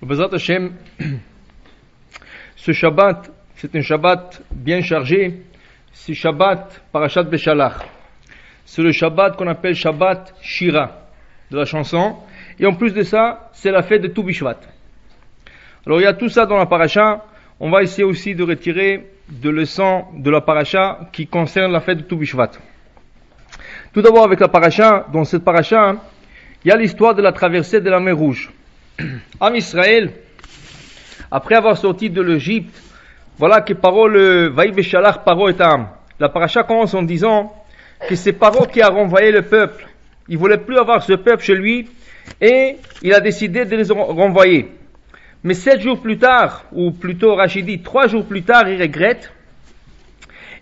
Bezrat Hashem, ce Shabbat, c'est un Shabbat bien chargé. C'est Shabbat Parashat Beshalach. C'est le Shabbat qu'on appelle Shabbat Shira, de la chanson. Et en plus de ça, c'est la fête de Tou Bishvat. Alors il y a tout ça dans la paracha. On va essayer aussi de retirer de leçons de la paracha qui concerne la fête de Tou Bishvat. Tout d'abord avec la paracha, dans cette paracha, il y a l'histoire de la traversée de la mer Rouge. Am Israël, après avoir sorti de l'Égypte, voilà que Paro le Vaï Beshalach Paro et Am. La paracha commence en disant que c'est Paro qui a renvoyé le peuple. Il voulait plus avoir ce peuple chez lui et il a décidé de les renvoyer. Mais 7 jours plus tard, ou plutôt Rachid dit 3 jours plus tard, il regrette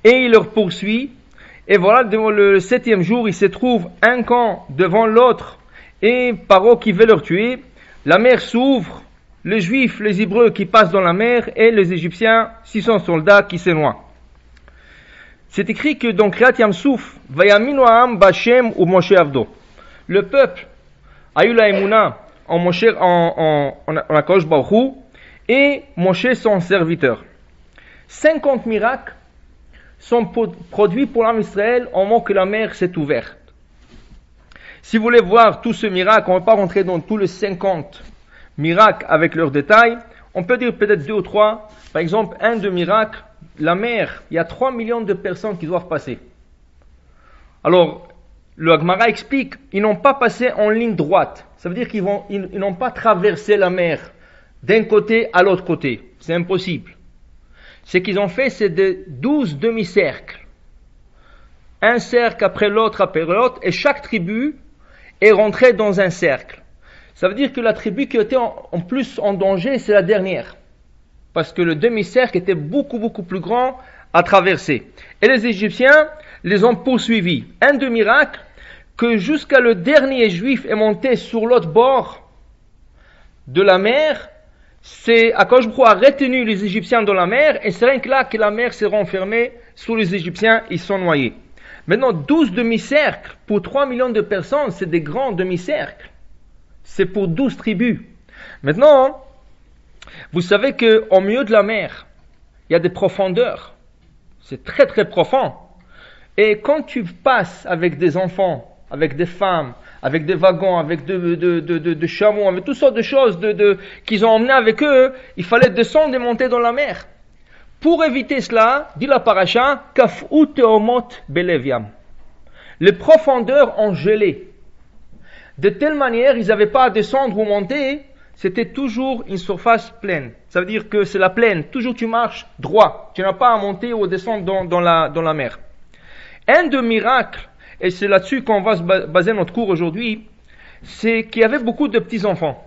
et il leur poursuit. Et voilà, devant le 7e jour, il se trouve un camp devant l'autre et Paro qui veut leur tuer. La mer s'ouvre, les Juifs, les Hébreux qui passent dans la mer et les Égyptiens, 600 soldats qui se noient. C'est écrit que dans Kriyat Yam-Souf, Vayaminu Ha'am B'Hashem ou Moshe Avdo. Le peuple a eu la émouna en Akadosh Baruch Hu et Moshe son serviteur. 50 miracles sont produits pour l'âme Israël au moment que la mer s'est ouverte. Si vous voulez voir tout ce miracle, on ne va pas rentrer dans tous les 50 miracles avec leurs détails. On peut dire peut-être 2 ou 3. Par exemple, un de miracles, la mer, il y a 3 millions de personnes qui doivent passer. Alors, le Gemara explique, ils n'ont pas passé en ligne droite. Ça veut dire qu'ils n'ont pas traversé la mer d'un côté à l'autre côté. C'est impossible. Ce qu'ils ont fait, c'est de 12 demi-cercles. Un cercle après l'autre, et chaque tribu est rentrée dans un cercle. Ça veut dire que la tribu qui était en plus en danger, c'est la dernière. Parce que le demi-cercle était beaucoup plus grand à traverser. Et les Égyptiens les ont poursuivis. Un de miracle, que jusqu'à le dernier juif est monté sur l'autre bord de la mer, c'est Akadosh Baruch Hu a retenu les Égyptiens dans la mer, et c'est rien que là que la mer s'est renfermée sur les Égyptiens, ils sont noyés. Maintenant, 12 demi-cercles pour 3 millions de personnes, c'est des grands demi-cercles. C'est pour 12 tribus. Maintenant, vous savez qu'au milieu de la mer, il y a des profondeurs. C'est très profond. Et quand tu passes avec des enfants, avec des femmes, avec des wagons, avec de chameaux, avec toutes sortes de choses qu'ils ont emmené avec eux, il fallait descendre et monter dans la mer. Pour éviter cela, dit la paracha, Kaf'u teomot beleviam. Les profondeurs ont gelé. De telle manière, ils n'avaient pas à descendre ou monter, c'était toujours une surface pleine. Ça veut dire que c'est la plaine, toujours tu marches droit. Tu n'as pas à monter ou à descendre dans la mer. Un des miracles, et c'est là-dessus qu'on va se baser notre cours aujourd'hui, c'est qu'il y avait beaucoup de petits-enfants.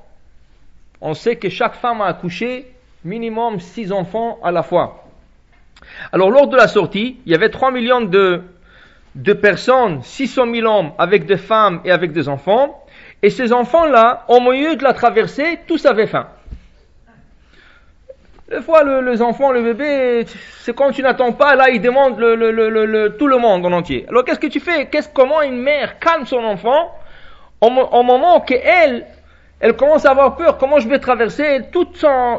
On sait que chaque femme a accouché minimum 6 enfants à la fois. Alors lors de la sortie, il y avait 3 millions de personnes, 600 000 hommes avec des femmes et avec des enfants. Et ces enfants-là, au milieu de la traversée, tous avaient faim. Des fois, les enfants, le bébé, c'est quand tu n'attends pas, là, ils demandent tout le monde en entier. Alors, qu'est-ce que tu fais? Comment une mère calme son enfant au moment qu'elle commence à avoir peur? Comment je vais traverser? Tous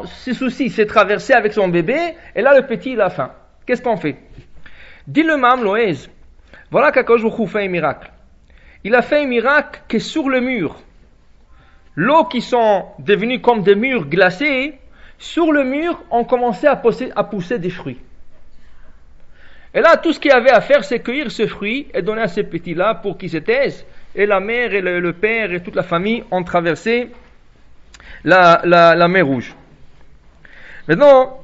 ses soucis, c'est traverser avec son bébé, et là, le petit, il a faim. Qu'est-ce qu'on fait? Dit le Mam Loez, voilà qu'Akadosh Baruch Hu fait un miracle. Il a fait un miracle que sur le mur, l'eau qui sont devenues comme des murs glacés, sur le mur, on commençait à pousser des fruits. Et là, tout ce qu'il y avait à faire, c'est cueillir ce fruit et donner à ces petits-là pour qu'ils se taisent. Et la mère et le père et toute la famille ont traversé la mer Rouge. Maintenant,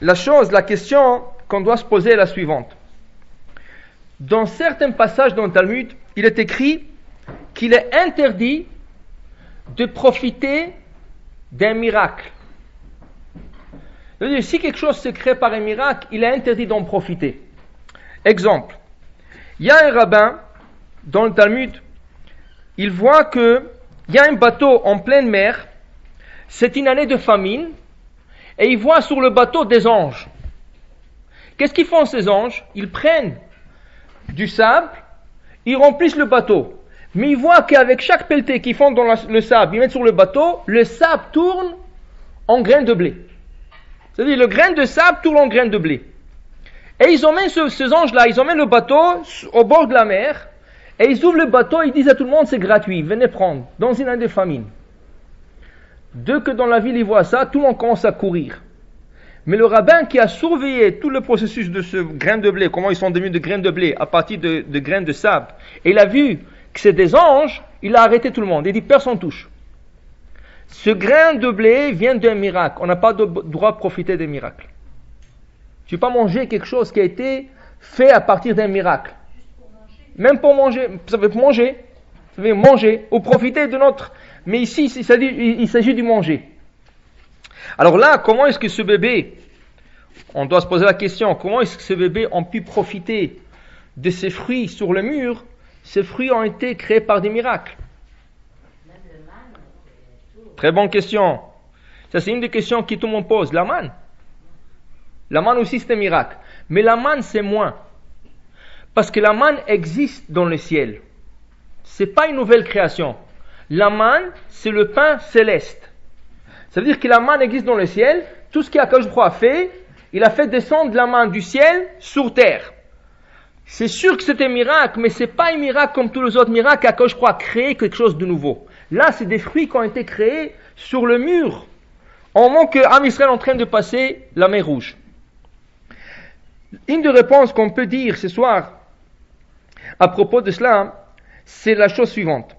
la question qu'on doit se poser est la suivante. Dans certains passages dans le Talmud, il est écrit qu'il est interdit de profiter d'un miracle. C'est-à-dire, si quelque chose se crée par un miracle, il est interdit d'en profiter. Exemple, il y a un rabbin dans le Talmud, il voit qu'il y a un bateau en pleine mer, c'est une année de famine, et il voit sur le bateau des anges. Qu'est-ce qu'ils font ces anges? Ils prennent du sable, ils remplissent le bateau. Mais ils voient qu'avec chaque pelleté qu'ils font dans le sable, ils mettent sur le bateau, le sable tourne en graines de blé. C'est-à-dire le grain de sable tourne en graines de blé. Et ils emmènent ces anges-là, ils emmènent le bateau au bord de la mer, et ils ouvrent le bateau et ils disent à tout le monde, c'est gratuit, venez prendre, dans une année de famine. Dès que dans la ville ils voient ça, tout le monde commence à courir. Mais le rabbin qui a surveillé tout le processus de ce grain de blé, comment ils sont devenus de grains de blé à partir de graines de sable, et il a vu que c'est des anges, il a arrêté tout le monde. Il dit personne touche. Ce grain de blé vient d'un miracle. On n'a pas de droit de profiter des miracles. Tu ne peux pas manger quelque chose qui a été fait à partir d'un miracle. Même pour manger, ça veut manger ou profiter de notre. Mais ici, il s'agit du manger. Alors là, comment est-ce que ce bébé, on doit se poser la question, comment est-ce que ce bébé a pu profiter de ces fruits sur le mur? Ces fruits ont été créés par des miracles. Très bonne question. Ça, c'est une des questions que tout le monde pose. La manne. La manne aussi, c'est un miracle. Mais la manne, c'est moins. Parce que la manne existe dans le ciel. C'est pas une nouvelle création. La manne, c'est le pain céleste. Ça veut dire que la manne existe dans le ciel. Tout ce qu'Akadosh Baruch Hu a fait, il a fait descendre la manne du ciel sur terre. C'est sûr que c'est un miracle, mais c'est pas un miracle comme tous les autres miracles qu'Akadosh Baruch Hu a créé quelque chose de nouveau. Là, c'est des fruits qui ont été créés sur le mur, au moment que Am Israël est en train de passer la mer Rouge. Une des réponses qu'on peut dire ce soir à propos de cela, c'est la chose suivante.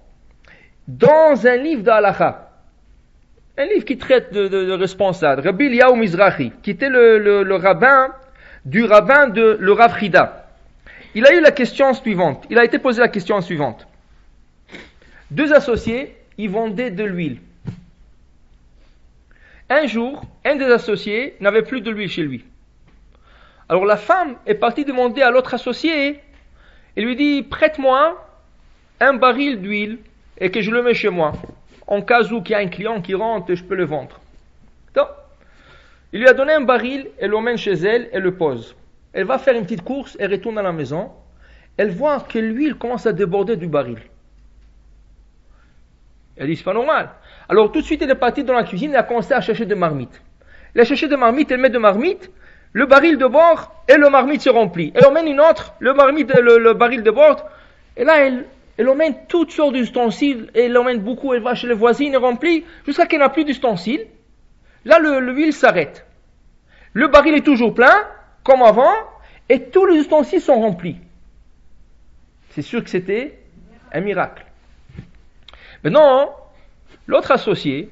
Dans un livre d'Halakha, un livre qui traite de responsables, Rabbi Eliyahu Mizrahi, qui était le rabbin de le Rav Chida, il a eu la question suivante. Il a été posé la question suivante. Deux associés, ils vendaient de l'huile. Un jour, un des associés n'avait plus de l'huile chez lui. Alors la femme est partie demander à l'autre associé et lui dit, prête-moi un baril d'huile et que je le mets chez moi. En cas où il y a un client qui rentre, je peux le vendre. Donc, il lui a donné un baril, elle l'emmène chez elle et le pose. Elle va faire une petite course, elle retourne à la maison. Elle voit que l'huile commence à déborder du baril. Elle dit, c'est pas normal. Alors tout de suite, elle est partie dans la cuisine, elle a commencé à chercher des marmites. Elle a cherché des marmites, elle met des marmites, le baril déborde et le marmite se remplit. Elle emmène une autre, le baril déborde, et là, elle emmène toutes sortes d'ustensiles, et elle emmène beaucoup, elle va chez les voisines, elle remplit, jusqu'à qu'elle n'a plus d'ustensiles. Là, l'huile s'arrête. Le baril est toujours plein, comme avant, et tous les ustensiles sont remplis. C'est sûr que c'était un miracle. Maintenant, l'autre associé,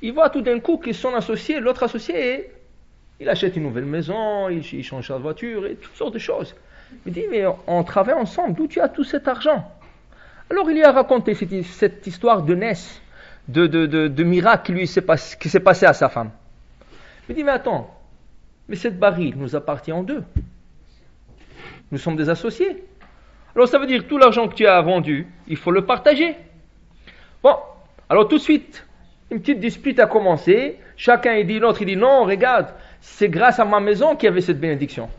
il voit tout d'un coup que son associé, l'autre associé, il achète une nouvelle maison, il change sa voiture, et toutes sortes de choses. Il dit, mais on travaille ensemble, d'où tu as tout cet argent? Alors il lui a raconté cette histoire de Ness, de miracle qui s'est passé à sa femme. Il dit, mais attends, mais cette baril nous appartient en deux. Nous sommes des associés. Alors ça veut dire que tout l'argent que tu as vendu, il faut le partager. Bon, alors tout de suite, une petite dispute a commencé. Chacun il dit, l'autre il dit, non, regarde, c'est grâce à ma maison qu'il y avait cette bénédiction.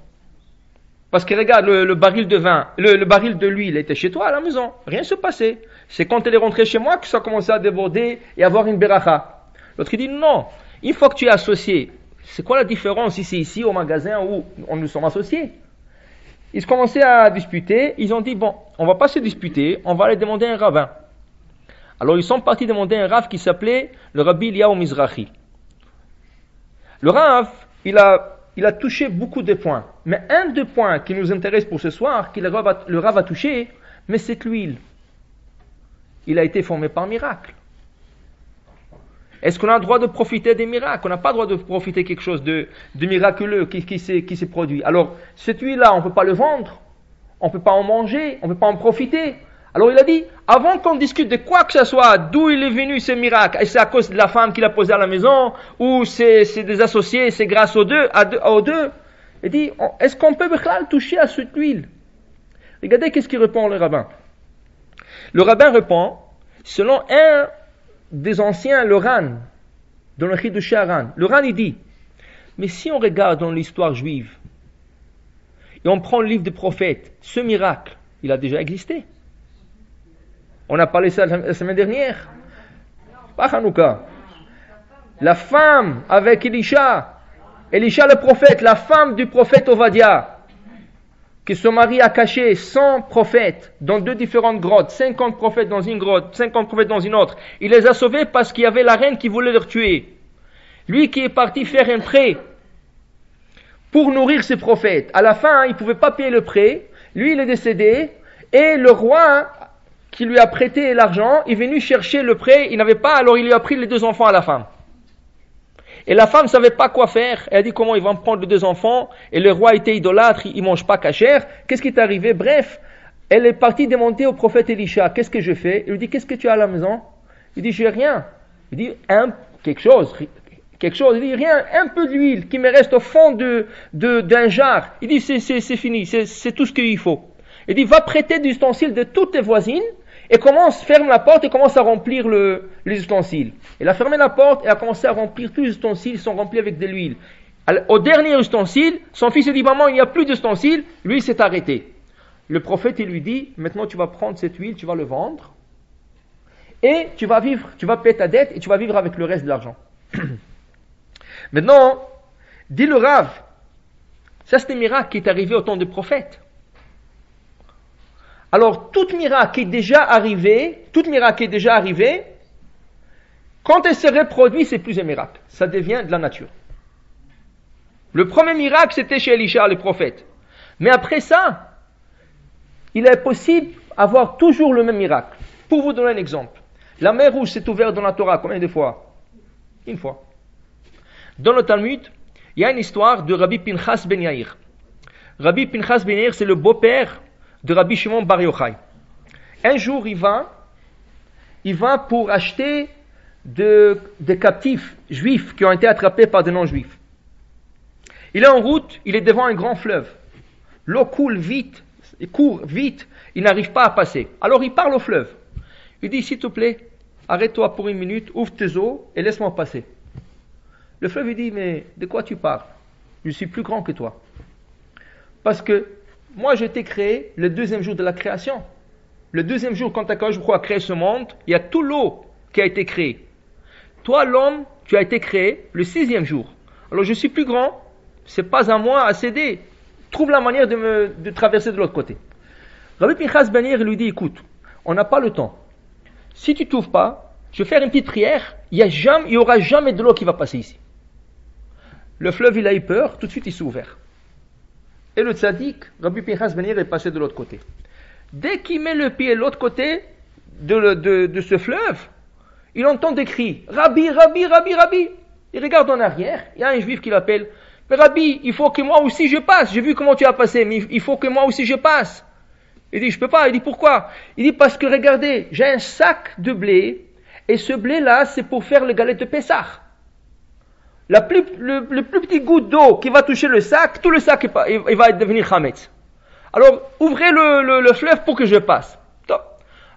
Parce que regarde, le baril de vin, le baril de l'huile était chez toi à la maison. Rien ne se passait. C'est quand elle est rentrée chez moi que ça a commencé à déborder et à avoir une beracha. L'autre il dit, non, une fois que tu es associé, c'est quoi la différence si c'est ici au magasin où nous sommes associés? Ils commençaient à disputer. Ils ont dit, bon, on va pas se disputer, on va aller demander un rabbin. Alors ils sont partis demander un rav qui s'appelait le Rabbi Eliyahu Mizrahi. Le rav, il a touché beaucoup de points. Mais un des points qui nous intéresse pour ce soir, que le rav a touché, mais c'est l'huile. Il a été formé par miracle. Est-ce qu'on a le droit de profiter des miracles? On n'a pas le droit de profiter de quelque chose de miraculeux qui s'est produit. Alors, cette huile-là, on ne peut pas le vendre, on ne peut pas en manger, on ne peut pas en profiter. Alors il a dit, avant qu'on discute de quoi que ce soit, d'où il est venu ce miracle, et c'est à cause de la femme qu'il a posée à la maison, ou c'est des associés, c'est grâce aux deux, il dit, est-ce qu'on peut toucher à cette huile? Regardez qu'est-ce qu'il répond le rabbin. Le rabbin répond, selon un des anciens, le Ran, dans le Chidushé Ran, le Ran il dit, mais si on regarde dans l'histoire juive, et on prend le livre des prophètes, ce miracle, il a déjà existé. On a parlé ça la semaine dernière. Pas Hanouka. La femme avec Elisha le prophète, la femme du prophète Ovadia, que son mari a caché 100 prophètes dans 2 différentes grottes, 50 prophètes dans une grotte, 50 prophètes dans une autre. Il les a sauvés parce qu'il y avait la reine qui voulait les tuer. Lui qui est parti faire un prêt pour nourrir ses prophètes. À la fin, il ne pouvait pas payer le prêt. Lui, il est décédé. Et le roi qui lui a prêté l'argent est venu chercher le prêt. Il n'avait pas, alors il lui a pris les 2 enfants à la femme. Et la femme ne savait pas quoi faire. Elle a dit comment ils vont prendre les 2 enfants. Et le roi était idolâtre, il ne mange pas cachère. Qu'est-ce qui est arrivé? Bref, elle est partie demander au prophète Elisha, qu'est-ce que je fais? Il lui dit, qu'est-ce que tu as à la maison? Il dit, j'ai rien. Il dit, quelque chose. Il dit, rien, un peu d'huile qui me reste au fond d'un jar. Il dit, c'est fini, c'est tout ce qu'il faut. Il dit, va prêter des ustensiles de toutes tes voisines et ferme la porte et commence à remplir les ustensiles. Elle a fermé la porte et a commencé à remplir tous les ustensiles, ils sont remplis avec de l'huile. Au dernier ustensile, son fils lui dit, maman, il n'y a plus d'ustensiles. Lui, il s'est arrêté. Le prophète, il lui dit, maintenant tu vas prendre cette huile, tu vas le vendre et tu vas payer ta dette et tu vas vivre avec le reste de l'argent. Maintenant, dit le Rav, ça c'est un miracle qui est arrivé au temps des prophètes. Alors, tout miracle qui est déjà arrivé, quand elle se reproduit, c'est plus un miracle. Ça devient de la nature. Le premier miracle, c'était chez Elisha, le prophète. Mais après ça, il est possible d'avoir toujours le même miracle. Pour vous donner un exemple, la mer Rouge s'est ouverte dans la Torah combien de fois? Une fois. Dans le Talmud, il y a une histoire de Rabbi Pinchas ben Yair. Rabbi Pinchas ben Yair, c'est le beau-père de Rabbi Shimon Bar Yochai. Un jour, il va pour acheter des captifs juifs qui ont été attrapés par des non-juifs. Il est en route, il est devant un grand fleuve. L'eau coule vite, il court vite, il n'arrive pas à passer. Alors il parle au fleuve. Il dit, s'il te plaît, arrête-toi pour 1 minute, ouvre tes eaux et laisse-moi passer. Le fleuve lui dit, mais de quoi tu parles? Je suis plus grand que toi. Parce que moi, j'ai été créé le 2e jour de la création. Le 2e jour, quand Akadosh Baruch Hu a créé ce monde, il y a tout l'eau qui a été créée. Toi, l'homme, tu as été créé le 6e jour. Alors, je suis plus grand, c'est pas à moi à céder. Trouve la manière de traverser de l'autre côté. Rabbi Pinchas ben Yair lui dit, écoute, on n'a pas le temps. Si tu t'ouvres pas, je vais faire une petite prière, il y aura jamais de l'eau qui va passer ici. Le fleuve, il a eu peur, tout de suite, il s'est ouvert. Et le tzaddik, Rabbi Pinchas ben Yair, est passé de l'autre côté. Dès qu'il met le pied de l'autre côté de ce fleuve, il entend des cris. Rabbi, Rabbi, Rabbi, Rabbi. Il regarde en arrière, il y a un juif qui l'appelle. Mais Rabbi, il faut que moi aussi je passe. J'ai vu comment tu as passé, mais il faut que moi aussi je passe. Il dit, je peux pas. Il dit, pourquoi? Il dit, parce que regardez, j'ai un sac de blé, et ce blé-là, c'est pour faire les galettes de Pessah. Le plus petit goutte d'eau qui va toucher le sac, tout le sac il va devenir chametz. Alors, ouvrez le fleuve pour que je passe. Top.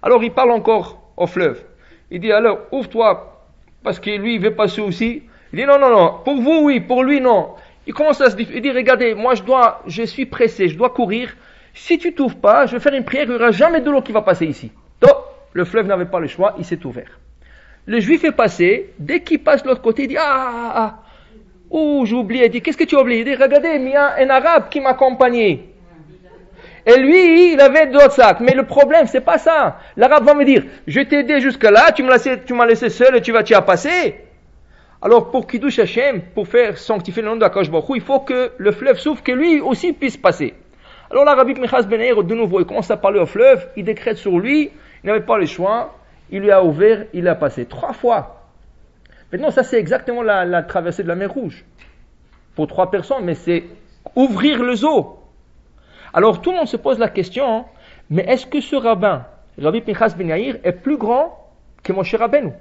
Alors, il parle encore au fleuve. Il dit, alors, ouvre-toi, parce que lui, il veut passer aussi. Il dit, non, pour vous, oui, pour lui, non. Il commence à se dire, il dit, regardez, moi, je suis pressé, je dois courir. Si tu t'ouvres pas, je vais faire une prière, il n'y aura jamais de l'eau qui va passer ici. Top. Le fleuve n'avait pas le choix, il s'est ouvert. Le juif est passé, dès qu'il passe de l'autre côté, il dit, j'ai oublié. Il dit, qu'est-ce que tu as oublié? Il dit, regardez, il y a un arabe qui m'accompagnait. Et lui, il avait d'autres sacs. Mais le problème, c'est pas ça. L'arabe va me dire, je t'ai aidé jusque là, tu m'as laissé seul et tu as passé. Alors, pour Kiddush Hashem, pour faire sanctifier le nom d'Akadosh Baruch Hu, il faut que le fleuve s'ouvre, que lui aussi puisse passer. Alors là, Rabbi Pinchas ben Yair, de nouveau, il commence à parler au fleuve, il décrète sur lui, il n'avait pas le choix, il lui a ouvert, il a passé 3 fois. Maintenant, ça c'est exactement la traversée de la mer Rouge. Pour 3 personnes, mais c'est ouvrir les eaux. Alors tout le monde se pose la question, mais est-ce que ce rabbin, Rabbi Pinchas ben Yair, est plus grand que Moshe Rabbeinu?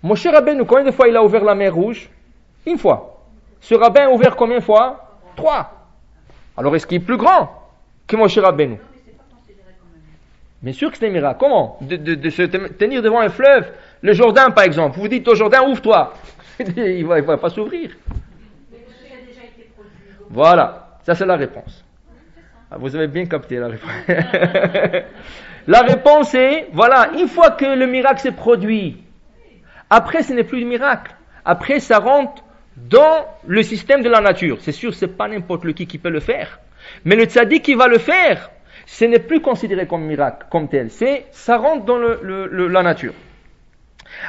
Moshe Rabbeinu, combien de fois il a ouvert la mer Rouge? 1 fois. Ce rabbin a ouvert combien de fois? 3. Alors est-ce qu'il est plus grand que Moshe Rabbeinu? Bien sûr que c'est un miracle. Comment? De se tenir devant un fleuve, le Jourdain par exemple. Vous dites au Jourdain, ouvre-toi. Il va pas s'ouvrir. Voilà, ça c'est la réponse. Vous avez bien capté la réponse. La réponse est, voilà, une fois que le miracle s'est produit, après ce n'est plus le miracle. Après ça rentre dans le système de la nature. C'est sûr, c'est pas n'importe qui peut le faire. Mais le tzaddik qui va le faire, ce n'est plus considéré comme miracle, comme tel. Ça rentre dans la nature.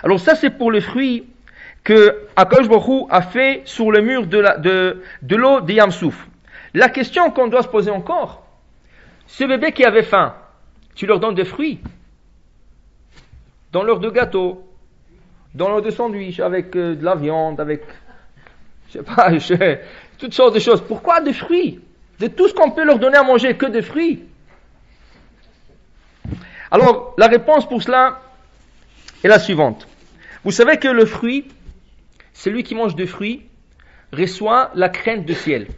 Alors ça, c'est pour le fruit que Akadosh Baruch Hu a fait sur le mur de l'eau de Yam Souf. La question qu'on doit se poser encore, ce bébé qui avait faim, tu leur donnes des fruits, dans l'heure de gâteau, dans l'heure de sandwich, avec de la viande, avec, toutes sortes de choses. Pourquoi des fruits? De tout ce qu'on peut leur donner à manger, que des fruits. Alors, la réponse pour cela est la suivante. Vous savez que le fruit, celui qui mange des fruits, reçoit la crainte du ciel.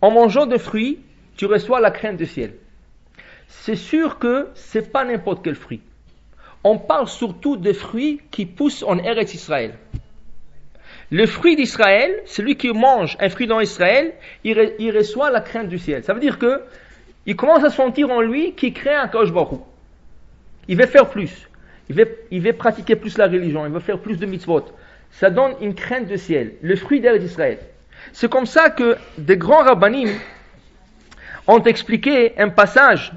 En mangeant des fruits, tu reçois la crainte du ciel. C'est sûr que c'est pas n'importe quel fruit. On parle surtout des fruits qui poussent en Eretz Israël. Le fruit d'Israël, celui qui mange un fruit dans Israël, il reçoit la crainte du ciel. Ça veut dire que il commence à sentir en lui qu'il crée un Akadosh Baruch Hu. Il veut faire plus. Il veut pratiquer plus la religion. Il veut faire plus de mitzvot. Ça donne une crainte du ciel. Le fruit d'Eretz Israël. C'est comme ça que des grands rabbanim ont expliqué un passage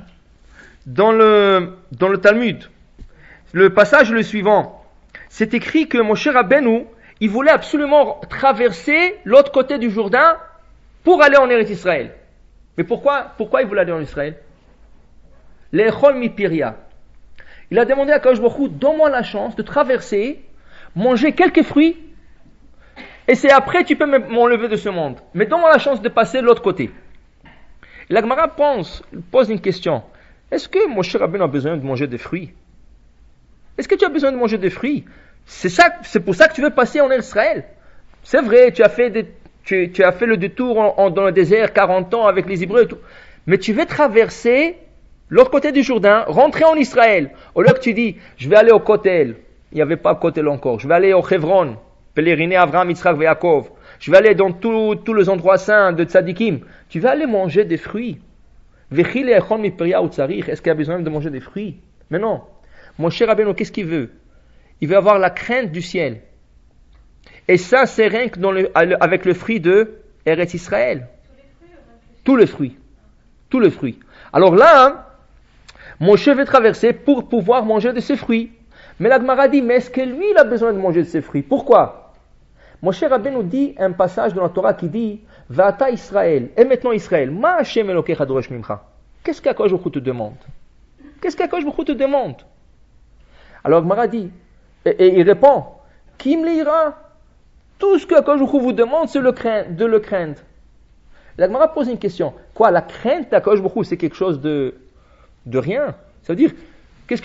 dans le Talmud. Le passage est le suivant. C'est écrit que Moshe Rabbeinu, il voulait absolument traverser l'autre côté du Jourdain pour aller en Eretz Israël. Mais pourquoi il voulait aller en Israël? L'Echol Mipiria. Il a demandé à Akadosh Baruch Hu, donne-moi la chance de traverser, manger quelques fruits, et c'est après tu peux m'enlever de ce monde. Mais donne-moi la chance de passer de l'autre côté. Et la Gemara pose une question. Est-ce que Moshe Rabbeinu a besoin de manger des fruits? Est-ce que tu as besoin de manger des fruits? C'est pour ça que tu veux passer en Israël. C'est vrai, tu as fait le détour dans le désert 40 ans avec les Hébreux et tout. Mais tu veux traverser l'autre côté du Jourdain, rentrer en Israël. Au lieu que tu dis, je vais aller au Kotel. Il n'y avait pas Kotel encore. Je vais aller au Hebron, pèleriner Avraham, Yitzhak et Yaakov. Je vais aller dans tous les endroits saints de Tzadikim. Tu vas aller manger des fruits. Est-ce qu'il a besoin de manger des fruits? Mais non. Moshe Rabbeinu, qu'est-ce qu'il veut? Il veut avoir la crainte du ciel. Et ça, c'est rien que avec le fruit de Eretz Israël. Tous les fruits. Tous les fruits. Alors là, Moshe veut traverser pour pouvoir manger de ces fruits. Mais la Gemara dit, mais est-ce que lui, il a besoin de manger de ces fruits? Pourquoi? Moshe Rabbeinu dit un passage dans la Torah qui dit, Va'ata Israël, et maintenant Israël, Ma Hashem Elokecha dorosh mimcha. Qu'est-ce qu'Akadosh Baruch Hu te demande? Qu'est-ce qu'Akadosh Baruch Hu te demande? Alors Gemara dit, et il répond, Kim leira? Tout ce qu'Akadosh Baruch Hu vous demande, c'est de le craindre. La Gemara pose une question. Quoi, la crainte d'Akadosh Baruch Hu, c'est quelque chose de rien? Ça veut dire, qu'est-ce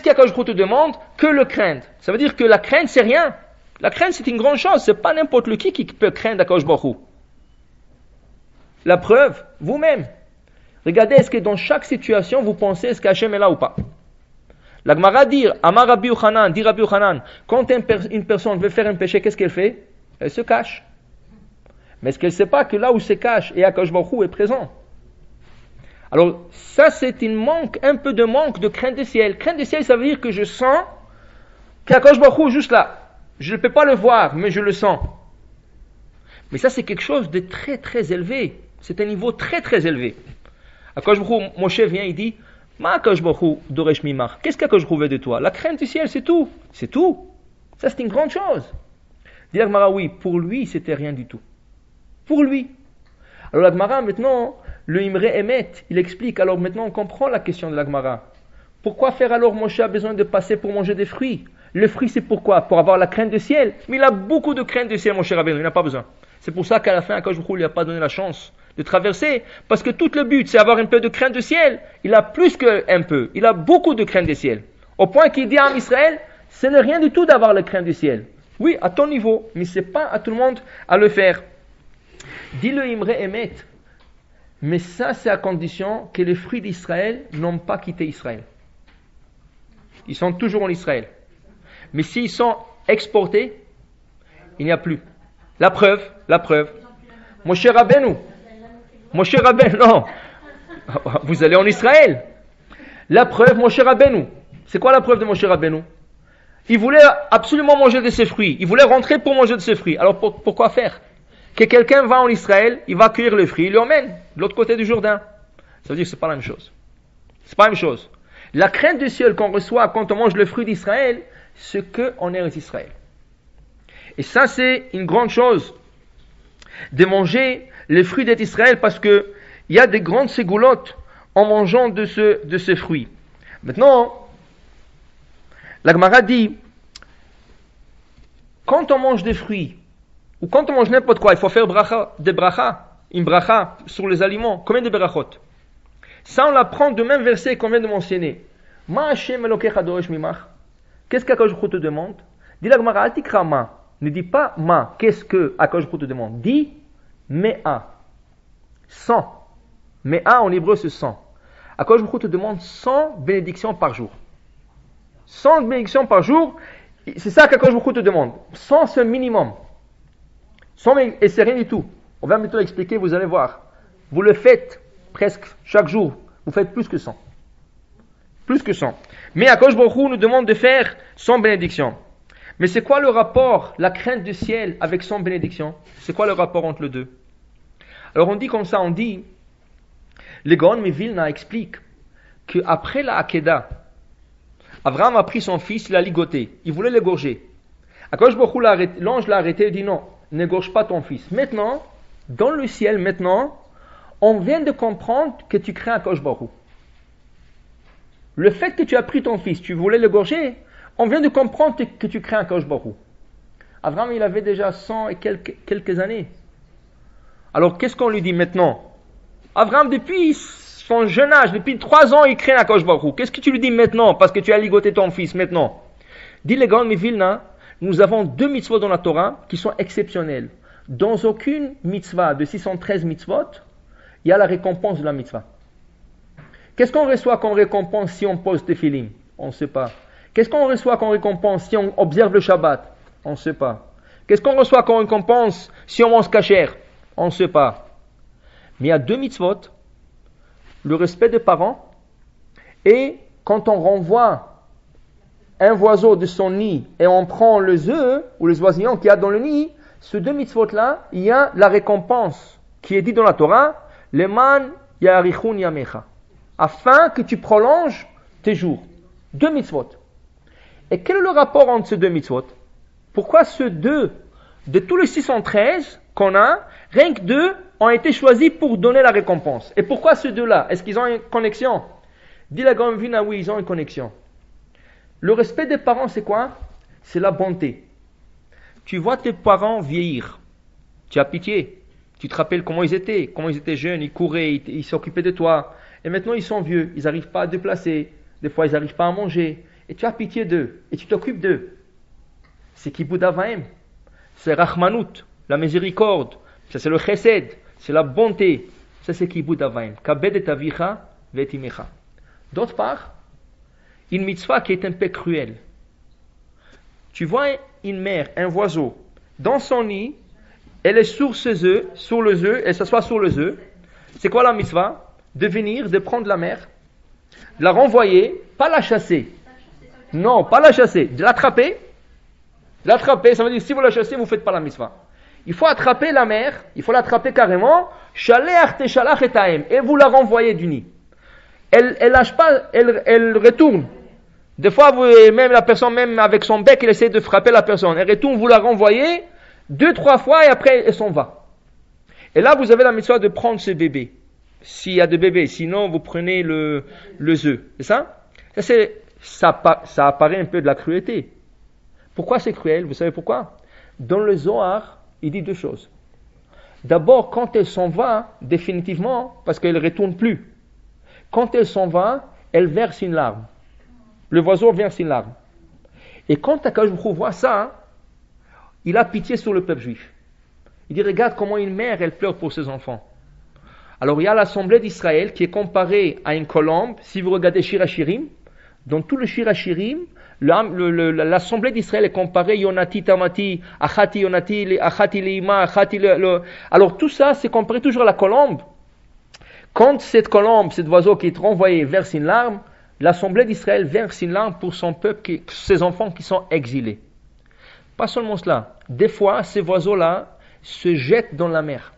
qu'Akadosh Baruch Hu te demande? Que le craindre. Ça veut dire que la crainte, c'est rien. La crainte, c'est une grande chose. C'est pas n'importe qui peut craindre Akadosh Baruch Hu. La preuve, vous-même. Regardez, est-ce que dans chaque situation, vous pensez est-ce qu'Hachem est là ou pas? La Gemara dit, Amar Rabbi Yochanan, dit Rabbi Yochanan, quand une personne veut faire un péché, qu'est-ce qu'elle fait? Elle se cache. Mais est-ce qu'elle ne sait pas que là où se cache, et Akadosh Baruch Hu est présent? Alors, ça c'est un peu de manque de crainte du ciel. Crainte du ciel, ça veut dire que je sens qu'Akadosh Baruch Hu est juste là. Je ne peux pas le voir, mais je le sens. Mais ça c'est quelque chose de très très élevé. C'est un niveau très très élevé. Akadosh Baruch Hu, Moshe vient, il dit, Ma Akadosh Baruch Hu doresh mimach. Qu'est-ce qu'Akadosh Baruch Hu veut de toi? La crainte du ciel, c'est tout. C'est tout. Ça c'est une grande chose. Dit la Gemara, oui, pour lui c'était rien du tout. Pour lui. Alors la Gemara maintenant, le Imre Emet, il explique, alors maintenant on comprend la question de la Gemara. Pourquoi faire alors Moshe a besoin de passer pour manger des fruits? Le fruit c'est pourquoi? Pour avoir la crainte du ciel. Mais il a beaucoup de crainte du ciel, Moshe Rabbeinu, il n'a pas besoin. C'est pour ça qu'à la fin, Akadosh Baruch Hu lui a pas donné la chance de traverser, parce que tout le but c'est avoir un peu de crainte du ciel. Il a plus qu'un peu, il a beaucoup de crainte du ciel. Au point qu'il dit à Israël, ce n'est rien du tout d'avoir la crainte du ciel. Oui, à ton niveau, mais c'est pas à tout le monde à le faire. Dit le Imre Emet, mais ça c'est à condition que les fruits d'Israël n'ont pas quitté Israël. Ils sont toujours en Israël. Mais s'ils sont exportés, il n'y a plus. La preuve, Moshe Rabbeinu, non, vous allez en Israël. La preuve, Moshe Rabbeinu. C'est quoi la preuve de Moshe Rabbeinu? Il voulait absolument manger de ses fruits. Il voulait rentrer pour manger de ses fruits. Alors pourquoi faire? Que quelqu'un va en Israël, il va cueillir le fruit, il l'emmène de l'autre côté du Jourdain. Ça veut dire que c'est pas la même chose. C'est pas la même chose. La crainte du ciel qu'on reçoit quand on mange le fruit d'Israël, c'est qu'on est Israël. Et ça, c'est une grande chose de manger les fruits d'Israël parce que il y a des grandes ségoulottes en mangeant de ce fruit. Maintenant, la Gemara dit, quand on mange des fruits, ou quand on mange n'importe quoi, il faut faire des bracha, une bracha sur les aliments. Combien de brachot? Ça, on l'apprend de même verset qu'on vient de mentionner. Ma Hashem Elokecha dorosh mimach. Qu'est-ce qu'Akadosh Baruch Hu te demande? Dis la Gemara, atikra ma. Ne dis pas ma. Qu'est-ce que Akadosh Baruch Hu te demande? Dis mea. 100. Mea en hébreu c'est 100. Akadosh Baruch Hu te demande 100 bénédictions par jour. 100 bénédictions par jour, c'est ça qu'Akadosh Baruch Hu te demande. 100 c'est le minimum. 100, et c'est rien du tout. On va bientôt l'expliquer, vous allez voir. Vous le faites presque chaque jour. Vous faites plus que 100. Plus que 100. Mais Akadosh Baruch Hu nous demande de faire 100 bénédictions. Mais c'est quoi le rapport, la crainte du ciel avec 100 bénédictions? C'est quoi le rapport entre les deux? Alors on dit comme ça, on dit, le Gaon Vilna explique qu'après la Hakeda, Abraham a pris son fils, il l'a ligoté, il voulait l'égorger. Akadosh Baruch Hu l'ange l'a arrêté, il dit non, n'égorge pas ton fils. Maintenant, dans le ciel, on vient de comprendre que tu crains Akadosh Baruch Hu. Le fait que tu as pris ton fils, tu voulais l'égorger, on vient de comprendre que tu crains Akadosh Baruch Hu. Abraham, il avait déjà 100 et quelques années. Alors, qu'est-ce qu'on lui dit maintenant? Abraham, depuis son jeune âge, depuis 3 ans, il craint Akadosh Baruch Hu. Qu'est-ce que tu lui dis maintenant, parce que tu as ligoté ton fils maintenant? Dit le Gaon Vilna, nous avons 2 mitzvot dans la Torah qui sont exceptionnelles. Dans aucune mitzvah de 613 mitzvot, il y a la récompense de la mitzvah. Qu'est-ce qu'on reçoit comme récompense si on pose tefillin? On ne sait pas. Qu'est-ce qu'on reçoit comme récompense si on observe le Shabbat? On ne sait pas. Qu'est-ce qu'on reçoit comme récompense si on mange kasher? On ne sait pas. Mais il y a 2 mitzvot, le respect des parents, et quand on renvoie un oiseau de son nid et on prend les œufs ou les oisillons qu'il y a dans le nid, ces 2 mitzvot-là, il y a la récompense qui est dit dans la Torah, Leman yarichun yamecha, afin que tu prolonges tes jours. 2 mitzvot. Et quel est le rapport entre ces 2 mitzvot? Pourquoi ces 2, de tous les 613 qu'on a, rien que 2 ont été choisis pour donner la récompense? Et pourquoi ces 2-là? Est-ce qu'ils ont une connexion? Dit la Gaon Vilna, oui, ils ont une connexion. Le respect des parents, c'est quoi? C'est la bonté. Tu vois tes parents vieillir. Tu as pitié. Tu te rappelles comment ils étaient jeunes, ils couraient, ils s'occupaient de toi. Et maintenant, ils sont vieux, ils n'arrivent pas à déplacer. Des fois, ils n'arrivent pas à manger. Et tu as pitié d'eux. Et tu t'occupes d'eux. C'est Kibud Avaim. C'est Rachmanut, la miséricorde. Ça, c'est le Chesed. C'est la bonté. Ça, c'est Kibud Avaim. Kabed et avicha vetimecha. D'autre part, une mitzvah qui est un peu cruelle. Tu vois une mère, un oiseau, dans son nid, elle est sur ses œufs, sur les œufs, elle s'assoit sur les œufs. C'est quoi la mitzvah? De venir, de prendre la mère, de la renvoyer, pas la chasser. Non, pas la chasser, de l'attraper. L'attraper, ça veut dire si vous la chassez, vous ne faites pas la mitzvah. Il faut attraper la mère, il faut l'attraper carrément, et vous la renvoyez du nid. Elle lâche pas, elle retourne. Des fois, même la personne, même avec son bec, elle essaie de frapper la personne. Elle retourne, vous la renvoyez 2-3 fois et après, elle s'en va. Et là, vous avez la mitzvah de prendre ce bébé. S'il y a des bébés, sinon vous prenez le œuf. C'est ça? Ça apparaît un peu de la cruauté. Pourquoi c'est cruel? Vous savez pourquoi? Dans le Zohar, il dit 2 choses. D'abord, quand elle s'en va, définitivement, parce qu'elle ne retourne plus. Quand elle s'en va, elle verse une larme. Le oiseau verse une larme. Et quand Akadosh Baruch Hu voit ça, il a pitié sur le peuple juif. Il dit, regarde comment une mère, elle pleure pour ses enfants. Alors il y a l'assemblée d'Israël qui est comparée à une colombe. Si vous regardez Shir HaShirim, dans tout le Shir HaShirim, l'assemblée d'Israël est comparée Yonati Tamati, Achati Yonati, Achati Leima, Achati Alors tout ça, c'est comparé toujours à la colombe. Quand cette colombe, cet oiseau qui est renvoyé verse une larme, l'assemblée d'Israël verse une larme pour son peuple, ses enfants qui sont exilés. Pas seulement cela, des fois ces oiseaux-là se jettent dans la mer.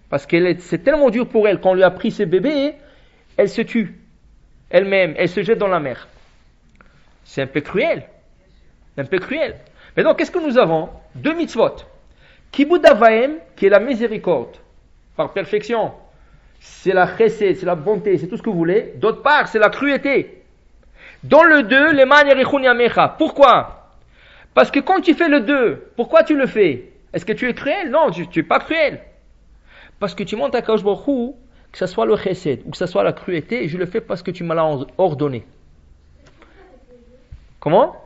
Parce que c'est tellement dur pour elle, quand on lui a pris ses bébés, elle se tue elle-même, elle se jette dans la mer. C'est un peu cruel. Un peu cruel. Mais donc, qu'est-ce que nous avons? Deux mitzvot. Kibud Avaim, qui est la miséricorde, par perfection. C'est la chesed, c'est la bonté, c'est tout ce que vous voulez. D'autre part, c'est la cruauté. Dans le 2, les man yerichun yamecha. Pourquoi? Parce que quand tu fais le 2, pourquoi tu le fais? Est-ce que tu es cruel? Non, tu n'es pas cruel. Parce que tu montes à Kadosh Baruch Hu, que ce soit le chesed ou que ce soit la cruauté, et je le fais parce que tu me l'as ordonné. Comment?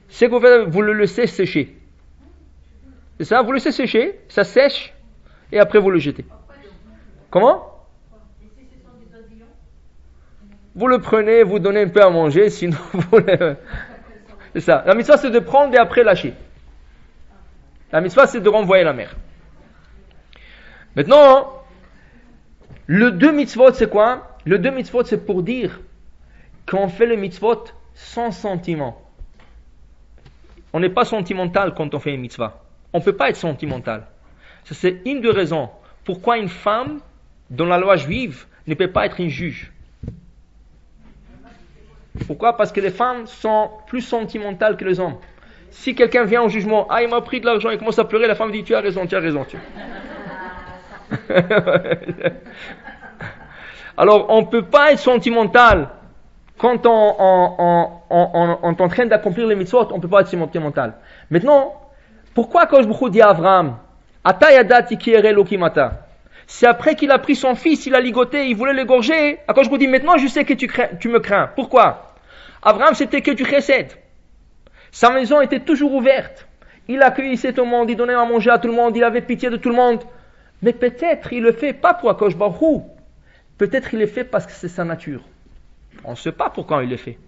C'est que vous le laissez sécher. C'est ça, vous le laissez sécher, ça sèche, et après vous le jetez. Comment? Vous le prenez, vous donnez un peu à manger, sinon vous le... C'est ça. La mitzvah, c'est de prendre et après lâcher. La mitzvah, c'est de renvoyer la mer. Maintenant, le 2 mitzvot, c'est quoi? Le 2 mitzvot, c'est pour dire qu'on fait le mitzvot sans sentiment. On n'est pas sentimental quand on fait une mitzvah. On ne peut pas être sentimental. Ça, c'est une des raisons pourquoi une femme, dans la loi juive, ne peut pas être une juge. Pourquoi? Parce que les femmes sont plus sentimentales que les hommes. Si quelqu'un vient au jugement, il m'a pris de l'argent, il commence à pleurer, la femme dit, tu as raison. Alors, on ne peut pas être sentimental quand on est en train d'accomplir les mitzvot, on ne peut pas être sentimental. Maintenant, pourquoi Kadosh Baruch Hu dit à Abraham, Ata yadati ki ere Elokimata? C'est après qu'il a pris son fils, il a ligoté, il voulait l'égorger. Kadosh Baruch Hu dit, maintenant je sais que tu me crains. Pourquoi? Abraham, c'était que du chesed. Sa maison était toujours ouverte. Il accueillait tout le monde, il donnait à manger à tout le monde, il avait pitié de tout le monde. Mais peut-être il le fait pas pour Kadosh Baruch Hu. Peut-être il le fait parce que c'est sa nature. On ne sait pas pourquoi il le fait.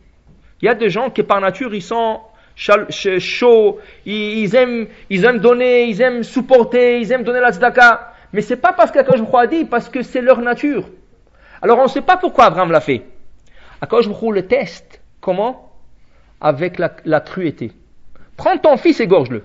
Il y a des gens qui par nature ils sont chauds, ils aiment donner, ils aiment supporter, ils aiment donner la tzedaka. Mais c'est pas parce qu'Akadosh Baruch Hu a dit, parce que c'est leur nature. Alors on ne sait pas pourquoi Abraham l'a fait. Akadosh Baruch Hu le teste. Comment? Avec la cruauté. Prends ton fils et égorge-le.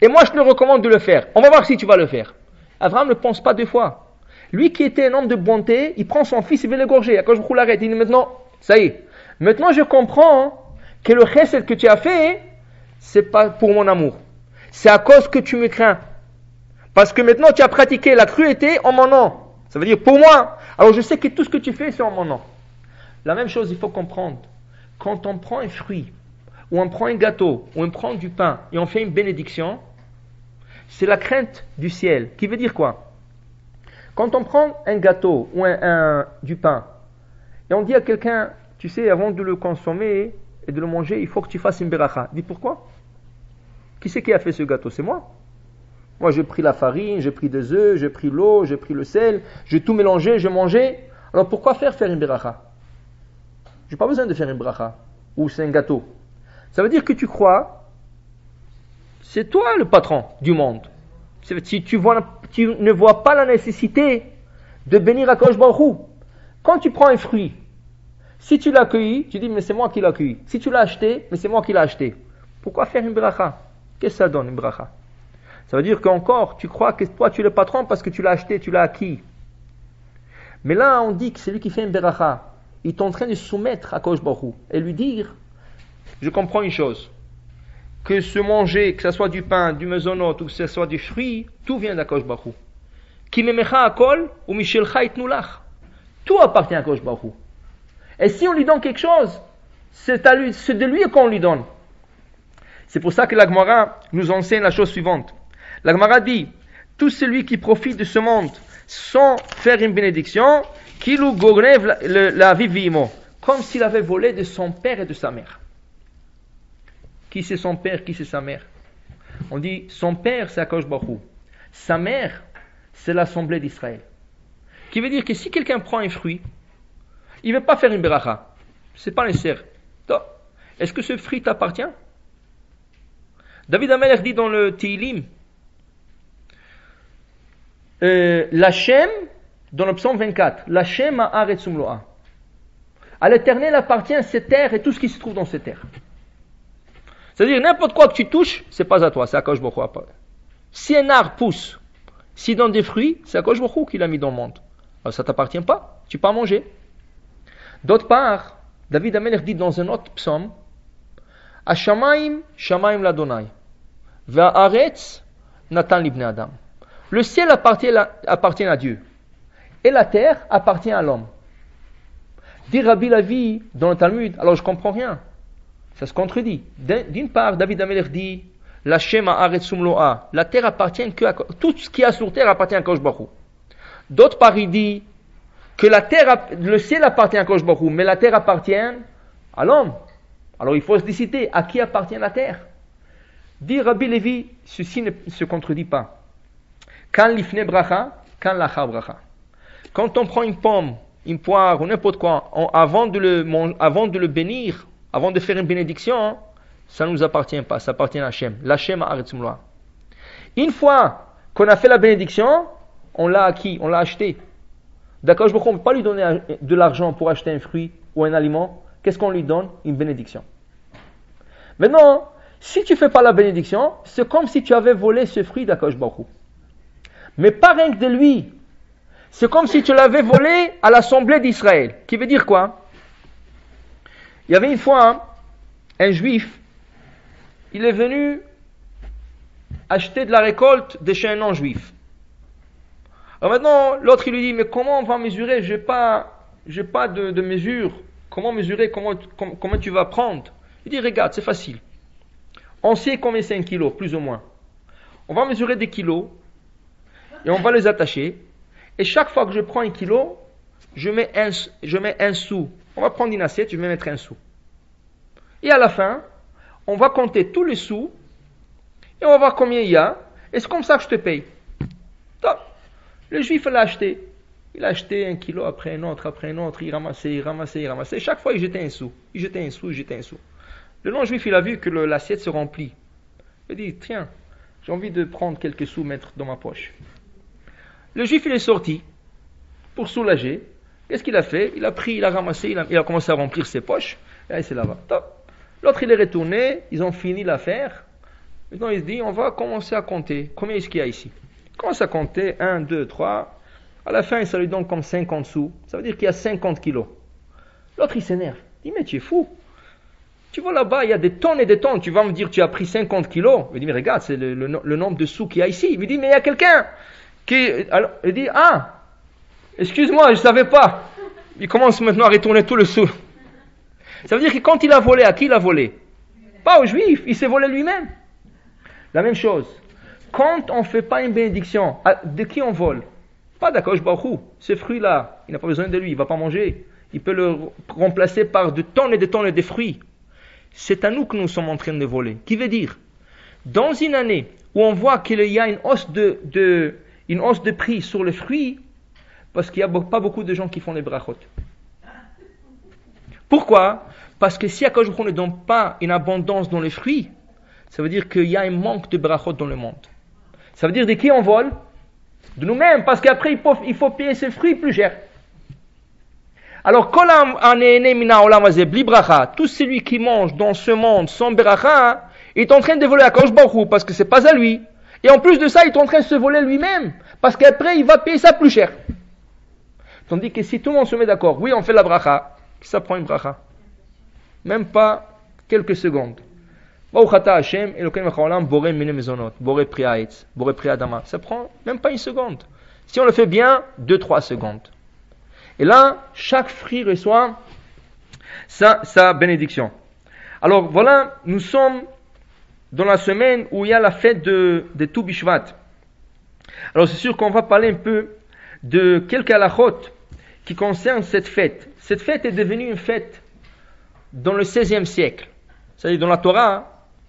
Et moi je te recommande de le faire. On va voir si tu vas le faire. Abraham ne pense pas deux fois. Lui qui était un homme de bonté, il prend son fils et veut l'égorger. Akadosh Baruch Hu l'arrête. Il dit maintenant, ça y est. Maintenant je comprends que le chesed que tu as fait, c'est pas pour mon amour. C'est à cause que tu me crains. Parce que maintenant tu as pratiqué la cruauté en mon nom. Ça veut dire pour moi. Alors je sais que tout ce que tu fais, c'est en mon nom. La même chose, il faut comprendre. Quand on prend un fruit, ou on prend un gâteau, ou on prend du pain, et on fait une bénédiction, c'est la crainte du ciel. Qui veut dire quoi? Quand on prend un gâteau ou du pain, et on dit à quelqu'un, tu sais, avant de le consommer et de le manger, il faut que tu fasses une beracha. Dis pourquoi? Qui c'est qui a fait ce gâteau? C'est moi. Moi, j'ai pris la farine, j'ai pris des œufs, j'ai pris l'eau, j'ai pris le sel, j'ai tout mélangé, j'ai mangé. Alors pourquoi faire une beracha? Je n'ai pas besoin de faire une beracha. Ou c'est un gâteau. Ça veut dire que tu crois, c'est toi le patron du monde. Si tu ne vois pas la nécessité de bénir Akadosh Baruch Hu. Quand tu prends un fruit, si tu l'as cueilli, tu dis mais c'est moi qui l'ai cueilli. Si tu l'as acheté, mais c'est moi qui l'ai acheté. Pourquoi faire une bracha? Qu'est-ce que ça donne une bracha? Ça veut dire qu'encore tu crois que toi tu es le patron parce que tu l'as acheté, tu l'as acquis. Mais là on dit que c'est lui qui fait une bracha. Il est en train de se soumettre à Akadosh Baruch Hu et lui dire, je comprends une chose. Que se manger, que ce soit du pain, du mezonot ou que ce soit du fruit, tout vient d'Akadosh Baruch Hu. Ki memecha akol ou mishelcha itnulach. Tout appartient à Akadosh Baruch Hu. Et si on lui donne quelque chose, c'est à lui, c'est de lui qu'on lui donne. C'est pour ça que la Gemara nous enseigne la chose suivante. La Gemara dit, tout celui qui profite de ce monde sans faire une bénédiction, kilu gornev la vivimo, comme s'il avait volé de son père et de sa mère. Qui c'est son père, qui c'est sa mère? On dit, son père c'est Akadosh Baruch Hu. Sa mère, c'est l'assemblée d'Israël. Qui veut dire que si quelqu'un prend un fruit, il ne veut pas faire une beracha. C'est pas nécessaire. Est-ce que ce fruit t'appartient? David Amelech dit dans le Tehillim, l'Hachem, dans le psaume 24, l'Hachem ha'aretz umloa. À l'Éternel appartient ces terres et tout ce qui se trouve dans ces terres. C'est-à-dire, n'importe quoi que tu touches, c'est pas à toi, c'est à Akadosh Baruch Hu. Si un arbre pousse, s'il donne des fruits, c'est Akadosh Baruch Hu qui l'a mis dans le monde. Alors ça t'appartient pas, tu peux pas manger. D'autre part, David Amelech dit dans un autre psaume, Hashamaim, Shamaim l'Adonai, Va'aretz, Natan libne Adam. Le ciel appartient à Dieu, et la terre appartient à l'homme. Dit Rabbi Lavi dans le Talmud, alors je comprends rien. Ça se contredit. D'une part, David Amelech dit, la Shema Aretzum Loa, la terre appartient que à tout ce qui est sur terre appartient à Akadosh Baruch Hu. D'autre part, il dit que le ciel appartient à Akadosh Baruch Hu, mais la terre appartient à l'homme. Alors il faut se décider à qui appartient la terre. Dit Rabbi Levi, ceci ne se contredit pas. Quand l'ifne bracha, quand l'achar bracha. Quand on prend une pomme, une poire ou n'importe quoi, avant de le bénir, avant de faire une bénédiction, ça ne nous appartient pas, ça appartient à Hachem. L'Hachem ha'aretzum loa. Une fois qu'on a fait la bénédiction, on l'a acquis, on l'a acheté. D'accord, je ne peux pas lui donner de l'argent pour acheter un fruit ou un aliment. Qu'est-ce qu'on lui donne? Une bénédiction. Maintenant, si tu ne fais pas la bénédiction, c'est comme si tu avais volé ce fruit d'Akadosh Baruch Hu. Mais pas rien que de lui. C'est comme si tu l'avais volé à l'Assemblée d'Israël. Qui veut dire quoi? Il y avait une fois un juif, il est venu acheter de la récolte de chez un non-juif. Alors maintenant, l'autre il lui dit, mais comment on va mesurer? J'ai pas de mesure. Comment mesurer? Comment tu vas prendre? Il dit, regarde, c'est facile. On sait combien c'est un kilo, plus ou moins. On va mesurer des kilos et on va les attacher. Et chaque fois que je prends un kilo, je mets un sou. On va prendre une assiette, je vais mettre un sou. Et à la fin, on va compter tous les sous et on va voir combien il y a. Et c'est comme ça que je te paye. Top. Le juif l'a acheté. Il a acheté un kilo après un autre, il ramassait. Chaque fois, il jetait un sou. Il jetait un sou. Le non-juif, il a vu que l'assiette se remplit. Il a dit, tiens, j'ai envie de prendre quelques sous, mettre dans ma poche. Le juif, il est sorti pour soulager. Qu'est-ce qu'il a fait? Il a pris, il a ramassé, il a commencé à remplir ses poches. Et là, c'est là-bas. Top. L'autre, il est retourné. Ils ont fini l'affaire. Maintenant, il se dit, on va commencer à compter. Combien est-ce qu'il y a ici? Il commence à compter. 1, 2, 3. À la fin, ça lui donne comme 50 sous. Ça veut dire qu'il y a 50 kilos. L'autre, il s'énerve. Il dit, mais tu es fou. Tu vois là-bas, il y a des tonnes et des tonnes. Tu vas me dire, tu as pris 50 kilos. Il dit, mais regarde, c'est le nombre de sous qu'il y a ici. Il me dit, mais il y a quelqu'un qui... Alors, il dit, excuse-moi, je ne savais pas. Il commence maintenant à retourner tout le sou. Ça veut dire que quand il a volé, à qui il a volé? Pas aux juifs, il s'est volé lui-même. La même chose. Quand on ne fait pas une bénédiction, de qui on vole? Pas d'Akadosh Baruch Hu. Ce fruit-là, il n'a pas besoin de lui, il ne va pas manger. Il peut le remplacer par de tonnes et de fruits. C'est à nous que nous sommes en train de voler. Qui veut dire, dans une année où on voit qu'il y a une hausse de prix sur les fruits, parce qu'il n'y a pas beaucoup de gens qui font les brachot. Pourquoi? Parce que si Akadosh Baruch Hu ne donne pas une abondance dans les fruits, ça veut dire qu'il y a un manque de brachot dans le monde. Ça veut dire de qui on vole? De nous-mêmes, parce qu'après il faut payer ces fruits plus cher. Alors, tout celui qui mange dans ce monde sans bracha, il est en train de voler à Akadosh Baruch Hu parce que c'est pas à lui. Et en plus de ça, il est en train de se voler lui-même parce qu'après il va payer ça plus cher. Tandis que si tout le monde se met d'accord, oui, on fait la bracha, ça prend une bracha. Même pas quelques secondes. Ça prend même pas une seconde. Si on le fait bien, 2-3 secondes. Et là, chaque fruit reçoit sa bénédiction. Alors voilà, nous sommes dans la semaine où il y a la fête de Tu Bishvat. Alors c'est sûr qu'on va parler un peu de quelques halachot qui concernent cette fête. Cette fête est devenue une fête dans le 16e siècle. C'est-à-dire dans la Torah,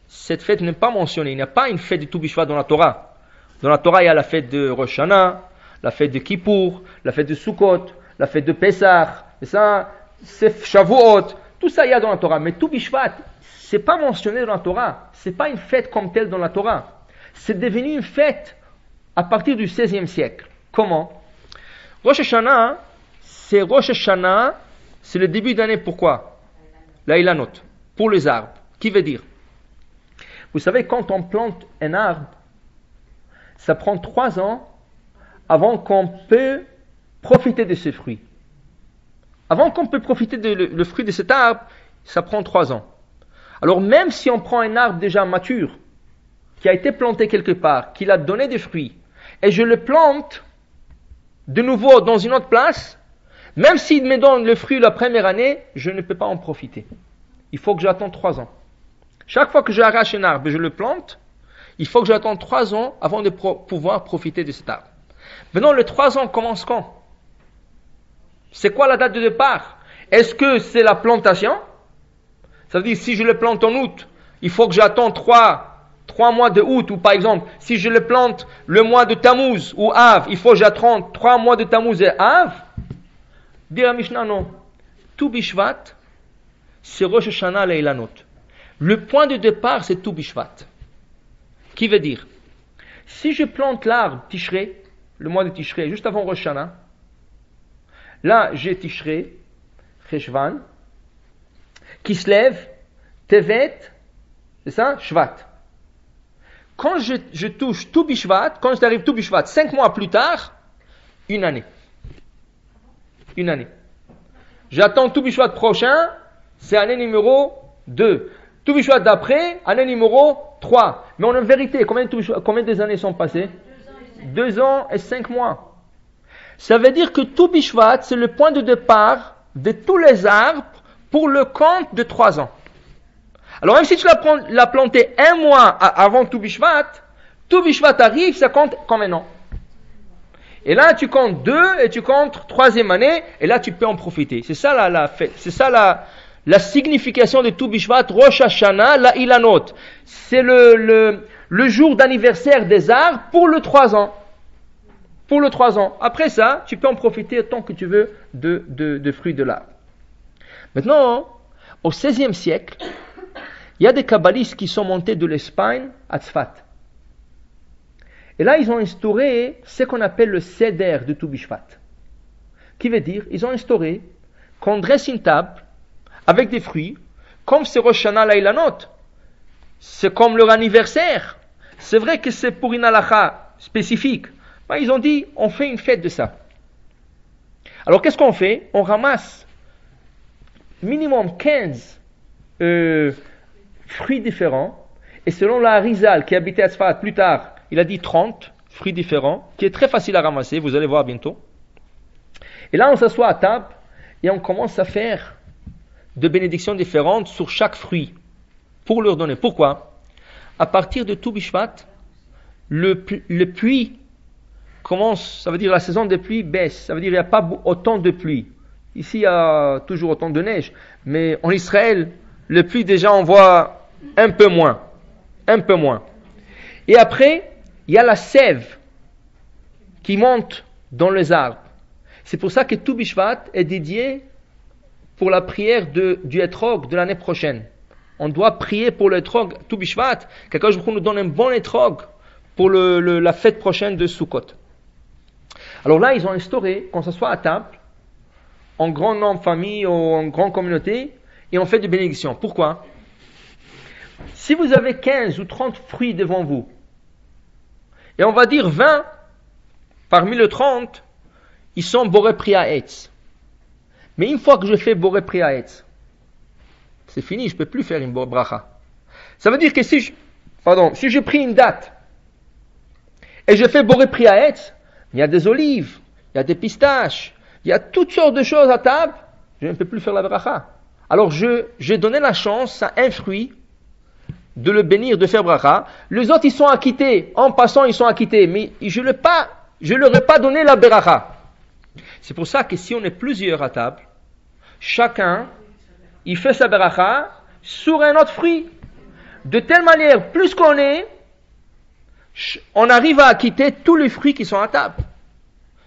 cette fête n'est pas mentionnée. Il n'y a pas une fête de Tu Bishvat dans la Torah. Dans la Torah, il y a la fête de Rosh Hashanah, la fête de Kippour, la fête de Sukkot, la fête de Pessah, et ça, c'est Shavuot, tout ça il y a dans la Torah. Mais Tu Bishvat, c'est pas mentionné dans la Torah. C'est pas une fête comme telle dans la Torah. C'est devenu une fête à partir du 16e siècle. Comment? Rosh Hashanah, c'est Rosh Hashanah c'est le début d'année. Pourquoi? Là, il la note. Pour les arbres. Qui veut dire? Vous savez, quand on plante un arbre, ça prend 3 ans avant qu'on peut profiter de ce fruit. Avant qu'on peut profiter le fruit de cet arbre, ça prend 3 ans. Alors même si on prend un arbre déjà mature, qui a été planté quelque part, qui a donné des fruits, et je le plante de nouveau dans une autre place, même s'il me donne le fruit la première année, je ne peux pas en profiter. Il faut que j'attende 3 ans. Chaque fois que j'arrache un arbre et je le plante, il faut que j'attende 3 ans avant de pouvoir profiter de cet arbre. Maintenant, les 3 ans commencent quand? C'est quoi la date de départ? Est-ce que c'est la plantation? Ça veut dire, si je le plante en août, il faut que j'attende 3 mois de août, ou par exemple, si je le plante le mois de Tammuz ou Av, il faut que j'attende 3 mois de Tammuz et Av. Dit la Mishnah, non. Tout Bishvat, c'est Rosh Hashanah Leilanot. Le point de départ, c'est tout Bishvat. Qui veut dire, si je plante l'arbre Tishrei, le mois de Tishrei, juste avant Rosh Hashanah, là, j'ai Tishrei, Cheshvan, Kislev, Tevet, c'est ça, Shvat. Quand je touche tout Bishvat, quand j'arrive tout Bishvat, 5 mois plus tard, une année. Une année. J'attends tout Bishvat prochain, c'est année numéro 2. Tout Bishvat d'après, année numéro 3. Mais en vérité, combien des années sont passées? 2 ans et 5 mois. Ça veut dire que tout Bishvat, c'est le point de départ de tous les arbres pour le compte de 3 ans. Alors même si tu l'as planté 1 mois avant tout Bishvat arrive, ça compte comme un an. Et là, tu comptes 2 et tu comptes 3e année, et là, tu peux en profiter. C'est ça la fête. C'est ça la signification de tout Bishvat, Rosh Hashanah, la Ilanot. C'est le jour d'anniversaire des arbres pour le 3 ans. Pour le 3 ans. Après ça, tu peux en profiter tant que tu veux de fruits de l'arbre. Maintenant, au XVIe siècle, il y a des kabbalistes qui sont montés de l'Espagne à Tzfat. Et là, ils ont instauré ce qu'on appelle le Seder de tout Bishvat. Qui veut dire, ils ont instauré qu'on dresse une table avec des fruits, comme c'est Rosh Hashanah Leilanot. C'est comme leur anniversaire. C'est vrai que c'est pour une halakha spécifique. Mais ils ont dit, on fait une fête de ça. Alors qu'est-ce qu'on fait? On ramasse minimum 15 fruits différents. Et selon la Harizal qui habitait à Tzfat plus tard, il a dit 30 fruits différents, qui est très facile à ramasser, vous allez voir bientôt. Et là, on s'assoit à table et on commence à faire de bénédictions différentes sur chaque fruit pour leur donner. Pourquoi? À partir de tout Bishvat, le pluie commence, ça veut dire la saison des pluies baisse, ça veut dire qu'il n'y a pas autant de pluie. Ici, il y a toujours autant de neige, mais en Israël, le pluie déjà on voit un peu moins. Et après, il y a la sève qui monte dans les arbres. C'est pour ça que tout Bishvat est dédié pour la prière du Etrog de l'année prochaine. On doit prier pour l'Etrog, tout Bishvat, qu'Akadosh Baruch Hu nous donne un bon Etrog pour la fête prochaine de Sukkot. Alors là, ils ont instauré qu'on s'assoit à table, en grand nombre, famille ou en grande communauté, et on fait des bénédictions. Pourquoi? Si vous avez 15 ou 30 fruits devant vous, et on va dire 20, parmi les 30, ils sont Boré Priya Etz. Mais une fois que je fais Boré Priya Etz, c'est fini, je ne peux plus faire une bracha. Ça veut dire que si je pris une date, et je fais Boré Priya Etz, il y a des olives, il y a des pistaches, il y a toutes sortes de choses à table, je ne peux plus faire la bracha. Alors j'ai donné la chance à un fruit de le bénir, de faire bracha. Les autres, ils sont acquittés. En passant, ils sont acquittés. Mais je ne leur ai pas donné la bracha. C'est pour ça que si on est plusieurs à table, chacun, il fait sa bracha sur un autre fruit. De telle manière, plus qu'on est, on arrive à acquitter tous les fruits qui sont à table.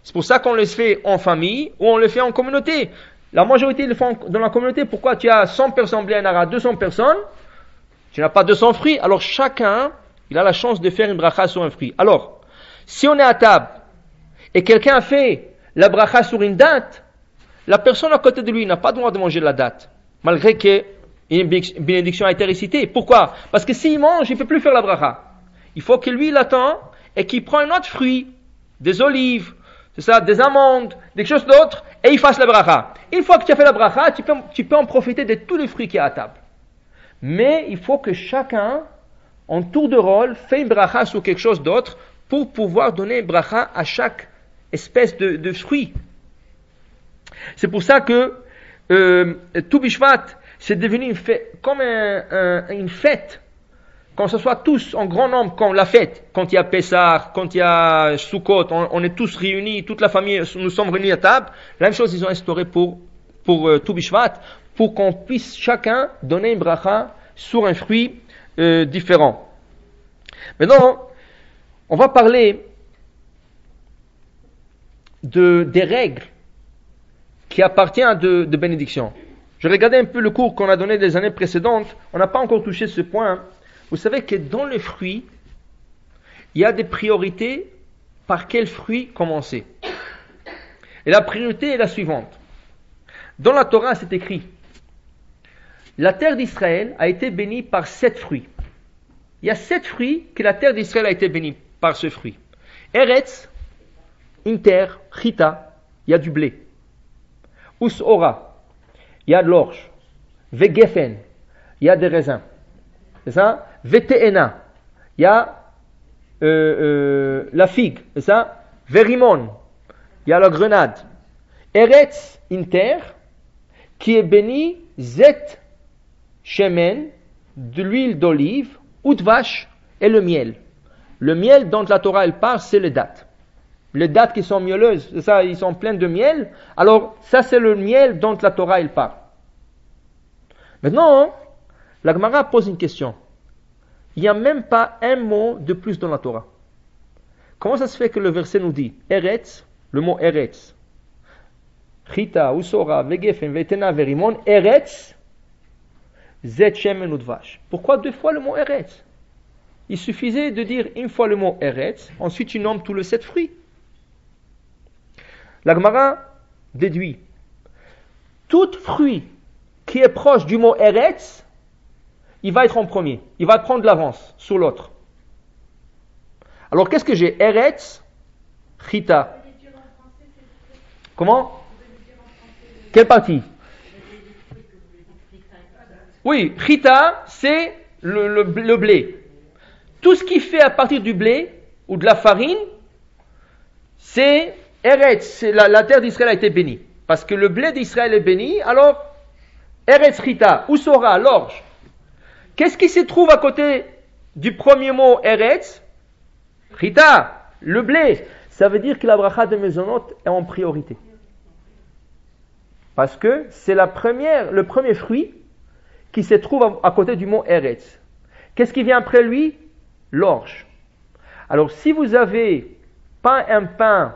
C'est pour ça qu'on les fait en famille ou on les fait en communauté. La majorité le font dans la communauté. Pourquoi tu as 100 personnes, bien 200 personnes, tu n'as pas 200 fruits, alors chacun, il a la chance de faire une bracha sur un fruit. Alors, si on est à table, et quelqu'un a fait la bracha sur une date, la personne à côté de lui n'a pas le droit de manger la date, malgré qu'une bénédiction a été récitée. Pourquoi? Parce que s'il mange, il ne peut plus faire la bracha. Il faut que lui, il attend et qu'il prenne un autre fruit, des olives, c'est ça, des amandes, des choses d'autres, et il fasse la bracha. Une fois que tu as fait la bracha, tu peux en profiter de tous les fruits qu'il y a à table. Mais il faut que chacun, en tour de rôle, fait une bracha sur quelque chose d'autre pour pouvoir donner une bracha à chaque espèce de fruit. C'est pour ça que Tou Bishvat, c'est devenu une fête, comme une fête. Quand ce soit tous en grand nombre, comme la fête, quand il y a Pessah, quand il y a Sukkot, on est tous réunis, toute la famille, nous sommes réunis à table. La même chose, ils ont instauré pour Tou Bishvat, pour qu'on puisse chacun donner une bracha sur un fruit différent. Maintenant, on va parler des règles qui appartiennent de bénédiction. Je regardais un peu le cours qu'on a donné les années précédentes, on n'a pas encore touché ce point. Vous savez que dans les fruits, il y a des priorités par quel fruit commencer. Et la priorité est la suivante. Dans la Torah, c'est écrit: la terre d'Israël a été bénie par 7 fruits. Il y a 7 fruits que la terre d'Israël a été bénie par ce fruit. Eretz, une terre, Chita, il y a du blé. Usora, il y a de l'orge. Vegefen, il y a des raisins. C'est ça? Veteena, il y a la figue. C'est ça? Verimon, il y a la grenade. Eretz, une terre qui est bénie, Zet, shemen, de l'huile d'olive, Utvash et le miel. Le miel dont la Torah elle parle, c'est les dattes. Les dattes qui sont mielleuses, c'est ça, ils sont pleins de miel. Alors, ça c'est le miel dont la Torah elle parle. Maintenant, la Gemara pose une question. Il n'y a même pas un mot de plus dans la Torah. Comment ça se fait que le verset nous dit Eretz, le mot Eretz, Chita, Usora, Vegefen, Vetena, Verimon, Eretz, Zet, Shemen, Udvash. Pourquoi 2 fois le mot Eretz? Il suffisait de dire une fois le mot Eretz, ensuite tu nommes tous les 7 fruits. La Gemara déduit tout fruit qui est proche du mot Eretz, il va être en premier. Il va prendre l'avance sur l'autre. Alors qu'est-ce que j'ai? Eretz, Chita. Comment? Quelle partie? Oui, Chita, c'est le blé. Tout ce qui fait à partir du blé ou de la farine, c'est Eretz. La terre d'Israël a été bénie. Parce que le blé d'Israël est béni, alors Eretz Chita, Usora, l'orge. Qu'est-ce qui se trouve à côté du premier mot Eretz? Chita, le blé. Ça veut dire que la bracha de Mezonot est en priorité. Parce que c'est le premier fruit qui se trouve à côté du mot Eretz. Qu'est-ce qui vient après lui? L'orge. Alors si vous avez pas un pain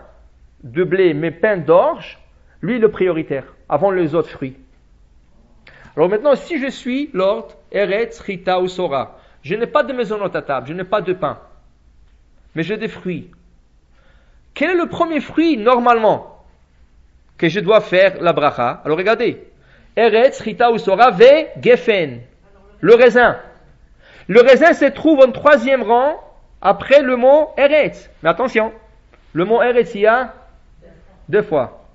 de blé, mais pain d'orge, lui le prioritaire, avant les autres fruits. Alors maintenant, si je suis l'ordre, Eretz, Chita ou Sora, je n'ai pas de maisonnette à table, je n'ai pas de pain, mais j'ai des fruits. Quel est le premier fruit, normalement, que je dois faire la bracha? Alors regardez, Eretz, Chita ou Sora, Ve, Gefen, le raisin. Le raisin se trouve en 3e rang, après le mot Eretz. Mais attention, le mot Eretz, il y a 2 fois.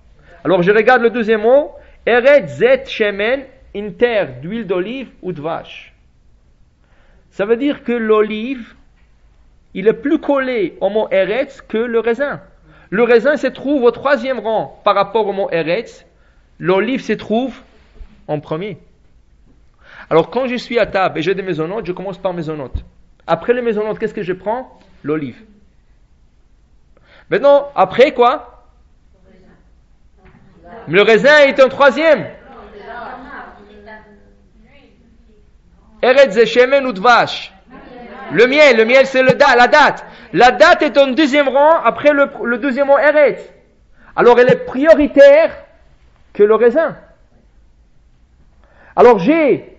Alors je regarde le 2e mot, Eretz, Zet, Shemen, une terre d'huile d'olive ou de vache. Ça veut dire que l'olive, il est plus collé au mot Eretz que le raisin. Le raisin se trouve au 3e rang par rapport au mot Eretz. L'olive se trouve en premier. Alors quand je suis à table et j'ai des maisonnotes, je commence par maisonnotes. Après les maisonnotes, qu'est-ce que je prends? L'olive. Maintenant, après quoi? Le raisin est en 3e. Eretz Shemen ou Dvash. Le miel c'est la date. La date est en 2e rang après le 2e mot Eretz. Alors elle est prioritaire que le raisin. Alors j'ai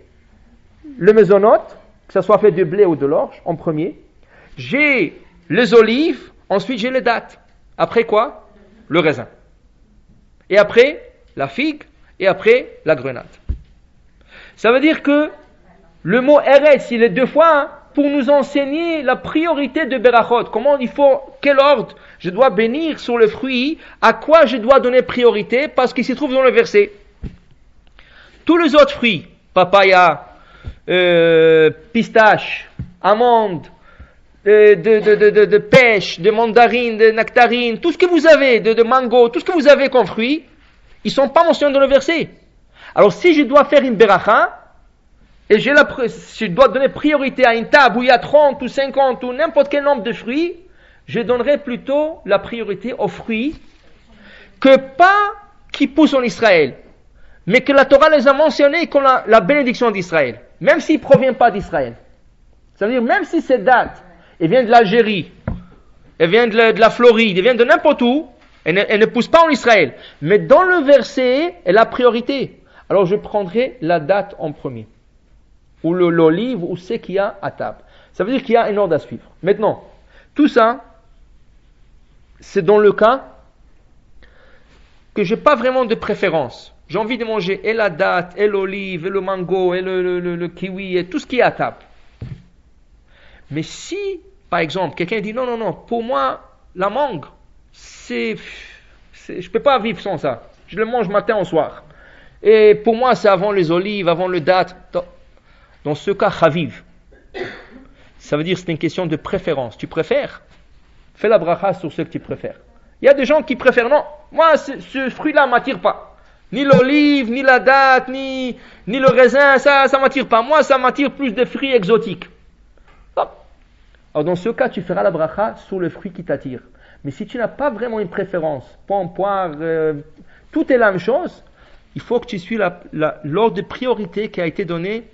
le maisonnote, que ce soit fait de blé ou de l'orge, en premier. J'ai les olives, ensuite j'ai les dattes. Après quoi? Le raisin. Et après, la figue, et après la grenade. Ça veut dire que le mot Eretz, il est deux fois pour nous enseigner la priorité de Berachot. Comment il faut, quel ordre je dois bénir sur le fruit, à quoi je dois donner priorité, parce qu'il se trouve dans le verset. Tous les autres fruits, papaya, pistache, amandes, de pêche, de mandarine, de nectarine, tout ce que vous avez, de mango, tout ce que vous avez comme fruits, ils ne sont pas mentionnés dans le verset. Alors si je dois faire une beracha, et je dois donner priorité à une table où il y a 30 ou 50 ou n'importe quel nombre de fruits, je donnerai plutôt la priorité aux fruits que pas qui poussent en Israël, mais que la Torah les a mentionnés comme la bénédiction d'Israël, même s'ils ne proviennent pas d'Israël. Ça veut dire, même si cette date, elle vient de l'Algérie, elle vient de la Floride, elle vient de n'importe où, elle ne pousse pas en Israël, mais dans le verset, elle a priorité. Alors je prendrai la date en premier, ou l'olive, ou ce qu'il y a à table. Ça veut dire qu'il y a un ordre à suivre. Maintenant, tout ça, c'est dans le cas que je n'ai pas vraiment de préférence. J'ai envie de manger et la date, et l'olive, et le mango, et le kiwi, et tout ce qui est à table. Mais si, par exemple, quelqu'un dit non, pour moi, la mangue, je ne peux pas vivre sans ça. Je le mange matin au soir. Et pour moi, c'est avant les olives, avant le date. Dans ce cas, chaviv. Ça veut dire que c'est une question de préférence. Tu préfères? Fais la bracha sur ce que tu préfères. Il y a des gens qui préfèrent, non, moi, ce fruit-là ne m'attire pas. Ni l'olive, ni la date, ni le raisin, ça ne m'attire pas. Moi, ça m'attire plus des fruits exotiques. Hop. Alors dans ce cas, tu feras la bracha sur le fruit qui t'attire. Mais si tu n'as pas vraiment une préférence, pomme, poire, tout est la même chose, il faut que tu suives l'ordre de priorité qui a été donné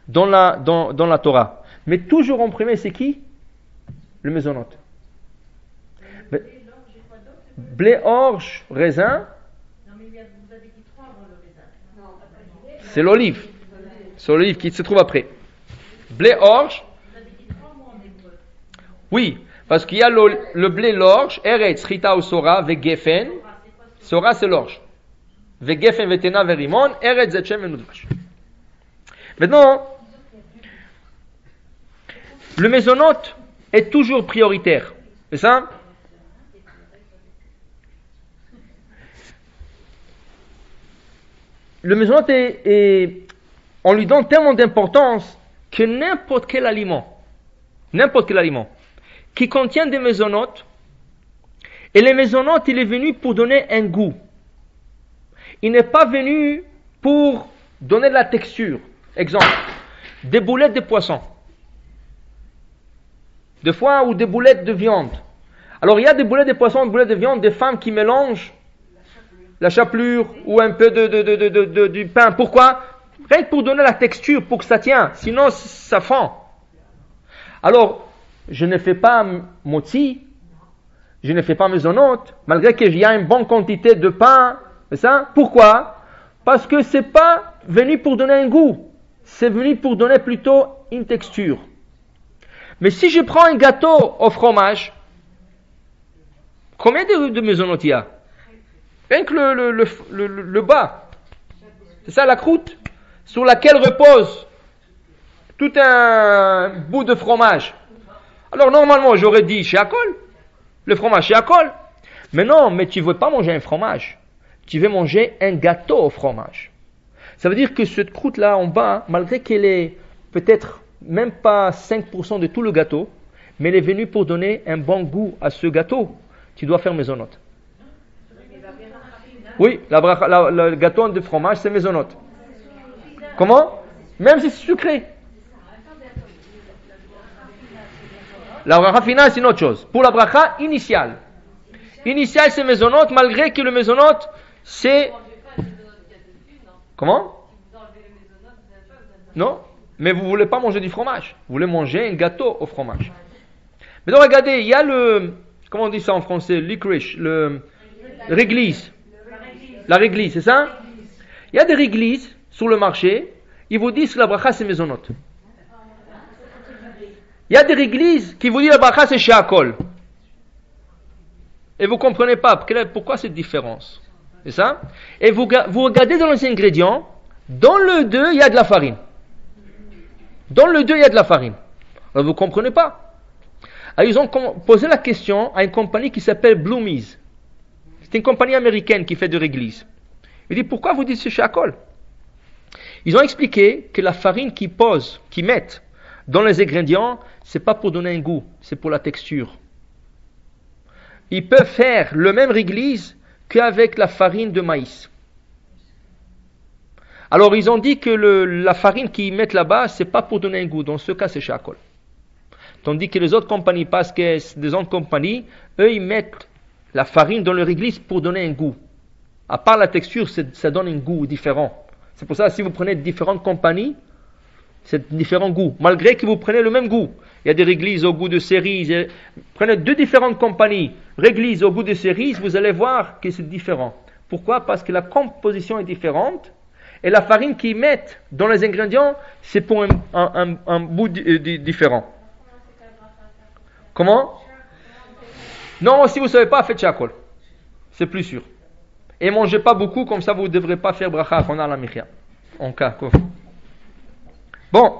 dans la Torah. Mais toujours en premier, c'est qui? Le mésonote. Blé, orge, raisin. C'est l'olive. C'est l'olive qui se trouve après. Blé, orge. Oui, parce qu'il y a le blé, l'orge, Eretz, Chita ou Sora, Vegefen. Sora, c'est l'orge. Vegefen, Vetena, Verimon, Eretz, Zetchem, Venudvash. Maintenant, le mésonote est toujours prioritaire. C'est ça? Le mésonote on lui donne tellement d'importance que n'importe quel aliment qui contient des mésonotes, et les mésonotes, il est venu pour donner un goût. Il n'est pas venu pour donner de la texture. Exemple, des boulettes de poisson. Des fois, ou des boulettes de viande. Alors, il y a des boulettes de poisson, des boulettes de viande, des femmes qui mélangent la chapelure ou un peu du pain. Pourquoi? Rien que pour donner la texture, pour que ça tienne. Sinon, ça fend. Alors, je ne fais pas motzi, je ne fais pas mésonote, malgré qu'il y a une bonne quantité de pain. C'est ça? Pourquoi? Parce que c'est pas venu pour donner un goût. C'est venu pour donner plutôt une texture. Mais si je prends un gâteau au fromage, combien de mésonotes il y a? Rien que le bas. C'est ça la croûte sur laquelle repose tout un bout de fromage. Alors normalement j'aurais dit chez Akol, le fromage chez Akol. Mais non, mais tu ne veux pas manger un fromage. Tu veux manger un gâteau au fromage. Ça veut dire que cette croûte-là en bas, malgré qu'elle est peut-être même pas 5% de tout le gâteau, mais elle est venue pour donner un bon goût à ce gâteau, tu dois faire mésonote. Oui, le gâteau de fromage, c'est mésonote. Comment? Même si c'est sucré. La bracha finale, c'est une autre chose. Pour la bracha initiale. Initiale, c'est mésonote, malgré que le mésonote, c'est... Comment? Non, mais vous ne voulez pas manger du fromage. Vous voulez manger un gâteau au fromage. Mais donc, regardez, il y a comment on dit ça en français? Licorice, le réglisse. La réglisse, c'est ça? Il y a des réglisses sur le marché, ils vous disent que la bracha c'est mésonote. Il y a des réglisses qui vous disent que la bracha c'est chez Akol. Et vous ne comprenez pas pourquoi cette différence. C'est ça? Et vous regardez dans les ingrédients, dans le 2, il y a de la farine. Dans le 2, il y a de la farine. Alors vous ne comprenez pas. Alors ils ont posé la question à une compagnie qui s'appelle Bloomies. C'est une compagnie américaine qui fait de réglisse. Il dit, pourquoi vous dites ce shakol? Ils ont expliqué que la farine qu'ils mettent dans les ingrédients, c'est pas pour donner un goût, c'est pour la texture. Ils peuvent faire le même réglisse qu'avec la farine de maïs. Alors ils ont dit que la farine qu'ils mettent là-bas, c'est pas pour donner un goût. Dans ce cas, c'est shakol. Tandis que les autres compagnies, parce que c'est des autres compagnies, eux, ils mettent la farine dans leur réglisse pour donner un goût. À part la texture, ça donne un goût différent. C'est pour ça que si vous prenez différentes compagnies, c'est différents goûts. Malgré que vous prenez le même goût. Il y a des réglisses au goût de cerises. Prenez 2 différentes compagnies, réglisses au goût de cerises, vous allez voir que c'est différent. Pourquoi? Parce que la composition est différente. Et la farine qu'ils mettent dans les ingrédients, c'est pour un bout différent. Comment? Non, si vous ne savez pas, faites shakol. C'est plus sûr. Et mangez pas beaucoup, comme ça vous ne devrez pas faire bracha qu'on a la michia. En cas. Bon.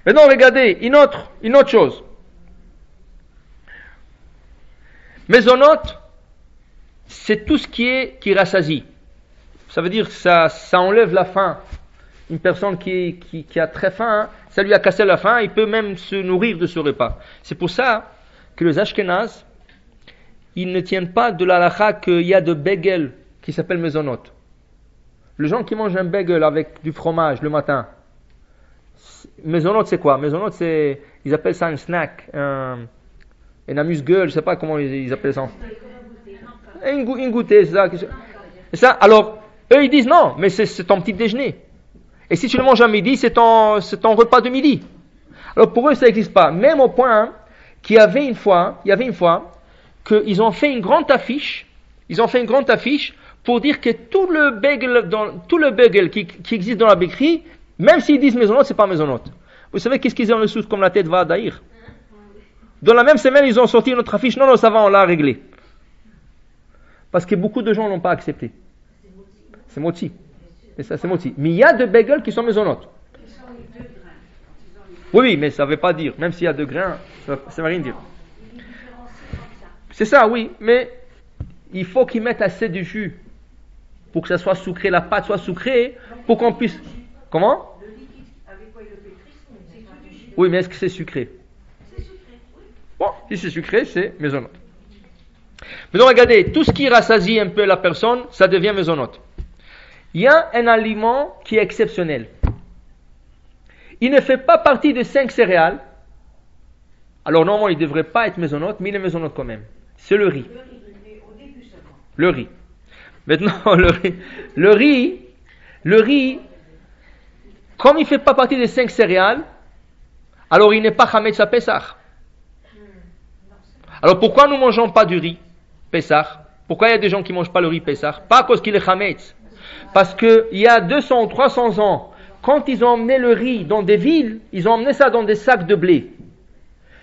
Maintenant, regardez, une autre chose. Mezonot, c'est tout ce qui rassasie. Ça veut dire que ça enlève la faim. Une personne qui a très faim, ça lui a cassé la faim, il peut même se nourrir de ce repas. C'est pour ça que les Ashkénazes, ils ne tiennent pas de la halakha qu'il y a de bagel qui s'appelle mezonot. Les gens qui mangent un bagel avec du fromage le matin, mezonot c'est quoi? Mezonot c'est, ils appellent ça un snack, un amuse-gueule, je sais pas comment ils appellent ça. Une goûter, c'est ça. Alors, eux ils disent non, mais c'est ton petit déjeuner. Et si tu le manges à midi, c'est ton repas de midi. Alors pour eux ça n'existe pas. Même au point qu'il y avait une fois qu'ils ont fait une grande affiche pour dire que tout le bagel qui existe dans la bakerie, même s'ils disent mezonot, c'est pas mezonot. Vous savez qu'est-ce qu'ils ont le sous comme la tête va d'ailleurs? Dans la même semaine, ils ont sorti notre affiche. Non, ça va, on l'a réglé. Parce que beaucoup de gens l'ont pas accepté. C'est moti. Et ça, c'est moti. Mais il y a de bagels qui sont mezonot. Oui, mais ça ne veut pas dire. Même s'il y a 2 grains, ça ne veut rien dire. C'est ça, oui. Mais il faut qu'ils mettent assez de jus pour que ça soit sucré, la pâte soit sucrée, pour qu'on puisse... Comment? Le liquide avec quoi il le pétrit, c'est du jus. Oui, mais est-ce que c'est sucré? C'est sucré, oui. Bon, si c'est sucré, c'est mezonot. Maintenant, regardez, tout ce qui rassasie un peu la personne, ça devient mezonot. Il y a un aliment qui est exceptionnel. Il ne fait pas partie des 5 céréales. Alors normalement, il ne devrait pas être mezonot, mais il est mezonot quand même. C'est le riz. Le riz. Maintenant, le riz, comme il ne fait pas partie des 5 céréales, alors il n'est pas chametz à Pessah. Alors pourquoi nous ne mangeons pas du riz Pessah? Pourquoi il y a des gens qui ne mangent pas le riz Pessah? Pas à cause qu'il est chametz. Parce qu'il y a 200 ou 300 ans, quand ils ont emmené le riz dans des villes, ils ont emmené ça dans des sacs de blé.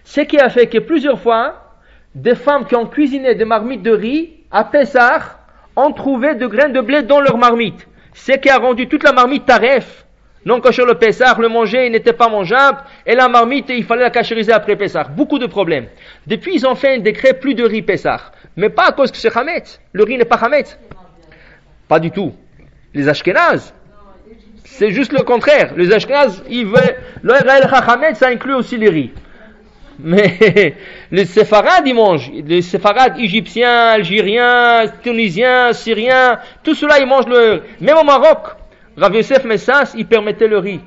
Ce qui a fait que plusieurs fois, des femmes qui ont cuisiné des marmites de riz, à Pessah, ont trouvé de graines de blé dans leur marmite. Ce qui a rendu toute la marmite taref. Non kosher le Pessah, le manger, il n'était pas mangeable, et la marmite, il fallait la cachériser après Pessah. Beaucoup de problèmes. Depuis, ils ont fait un décret, plus de riz Pessah. Mais pas à cause que c'est chametz. Le riz n'est pas chametz. Pas du tout. Les Ashkénazes, c'est juste le contraire. Les Ashkénazes, ils veulent, le chametz, ça inclut aussi les riz. Mais les séfarades, ils mangent. Les séfarades égyptiens, algériens, tunisiens, syriens, tout cela, ils mangent le riz. Même au Maroc, Rav Yosef Messas, il permettait le riz.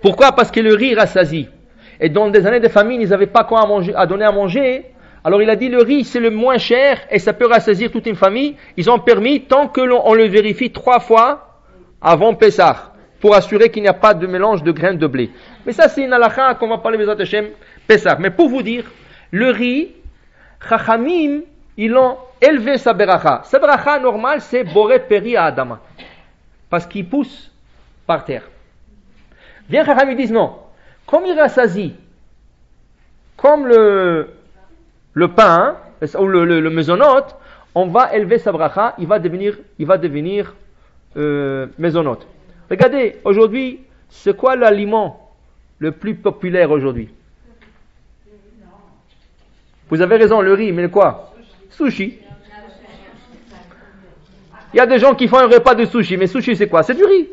Pourquoi? Parce que le riz rassasie. Et dans des années de famine, ils n'avaient pas quoi à donner à manger. Alors il a dit le riz c'est le moins cher et ça peut rassasier toute une famille. Ils ont permis tant que l'on le vérifie 3 fois avant Pessah pour assurer qu'il n'y a pas de mélange de graines de blé. Mais ça c'est une halakha qu'on va parler Bezrat Hashem Pessah. Mais pour vous dire, le riz, Chachamim, ils l'ont élevé sa beracha. Sa beracha normale c'est Boré Peri à Adama. Parce qu'il pousse par terre. Bien Chachamim disent non. Comme il rassasie, comme le pain, ou le mezonot, on va élever sa bracha, il va devenir mésonote. Regardez, aujourd'hui, c'est quoi l'aliment le plus populaire aujourd'hui? Vous avez raison, le riz, mais quoi? Sushi. Il y a des gens qui font un repas de sushi, mais sushi c'est quoi? C'est du riz.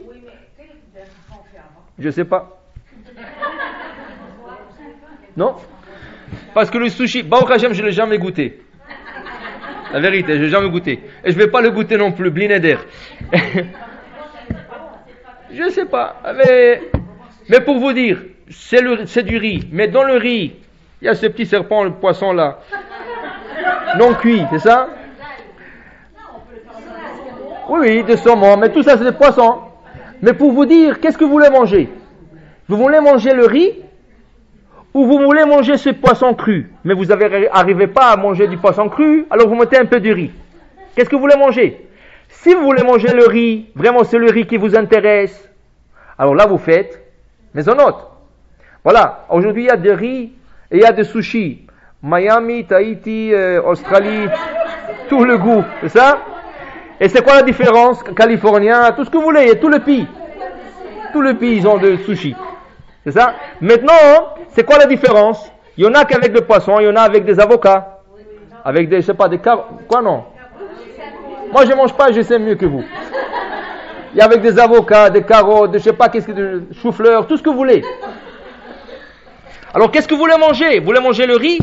Je sais pas. Non? Parce que le sushi, Baruch Hashem, je ne l'ai jamais goûté. La vérité, je ne l'ai jamais goûté. Et je ne vais pas le goûter non plus, blinéder. Je ne sais pas. Mais pour vous dire, c'est du riz. Mais dans le riz, il y a ce petit serpent, le poisson là. Non cuit, c'est ça? Oui, des saumons, mais tout ça c'est des poissons. Mais pour vous dire, qu'est-ce que vous voulez manger? Vous voulez manger le riz? Ou vous voulez manger ce poisson cru? Mais vous n'arrivez pas à manger du poisson cru, alors vous mettez un peu de riz. Qu'est-ce que vous voulez manger? Si vous voulez manger le riz, vraiment c'est le riz qui vous intéresse, alors là vous faites mésonote. Voilà, aujourd'hui il y a des riz et il y a des sushis. Miami, Tahiti, Australie, tout le goût, c'est ça? Et c'est quoi la différence? Californien, tout ce que vous voulez, et tout le pays. Tout le pays ils ont de sushis. C'est ça? Maintenant, c'est quoi la différence? Il y en a qu'avec des poissons, il y en a avec des avocats. Avec des, je sais pas, des carottes. Quoi non? Moi je mange pas, je sais mieux que vous. Il y a avec des avocats, des carottes, je sais pas, qu'est-ce que de chou-fleur, tout ce que vous voulez. Alors qu'est-ce que vous voulez manger? Vous voulez manger le riz?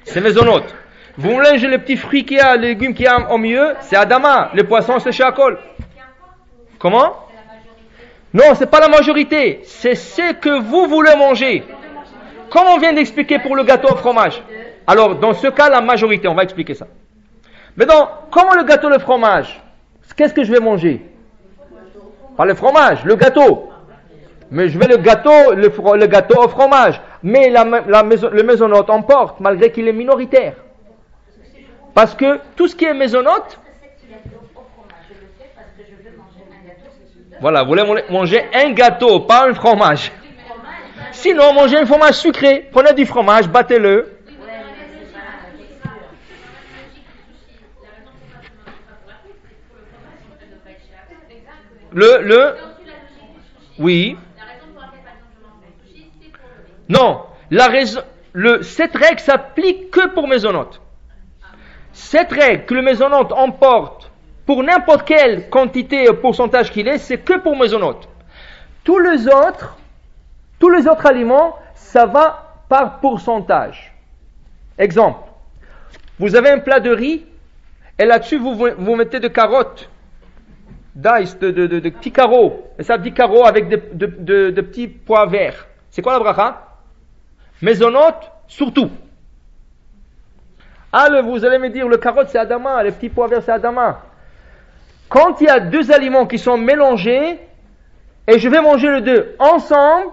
C'est mésonote. Vous voulez manger les petits fruits qu'il y a, les légumes qu'il y a au milieu? C'est Adama. Les poissons, c'est Shakol. Comment? Non, c'est pas la majorité. C'est ce que vous voulez manger. Comme on vient d'expliquer pour le gâteau au fromage. Alors, dans ce cas, la majorité, on va expliquer ça. Maintenant, comment le gâteau au fromage? Qu'est-ce que je vais manger? Pas le fromage, le gâteau. Mais je vais le gâteau au fromage. Mais le mésonote emporte, malgré qu'il est minoritaire. Parce que tout ce qui est mésonote, voilà, vous voulez manger un gâteau, pas un fromage. Sinon, mangez un fromage sucré. Prenez du fromage, battez-le. Oui. Non, cette règle s'applique que pour mésonote. Cette règle que le mésonote emporte pour n'importe quelle quantité ou pourcentage qu'il est, c'est que pour mésonote. Tous les autres aliments, ça va par pourcentage. Exemple, vous avez un plat de riz, et là-dessus vous mettez de carottes, d'ice, de petits carreaux, et ça, 10 carreaux avec de petits pois verts. C'est quoi la bracha? Mésonote, surtout. Ah, vous allez me dire, le carotte c'est Adama, les petits pois verts c'est Adama. Quand il y a deux aliments qui sont mélangés, et je vais manger les deux ensemble,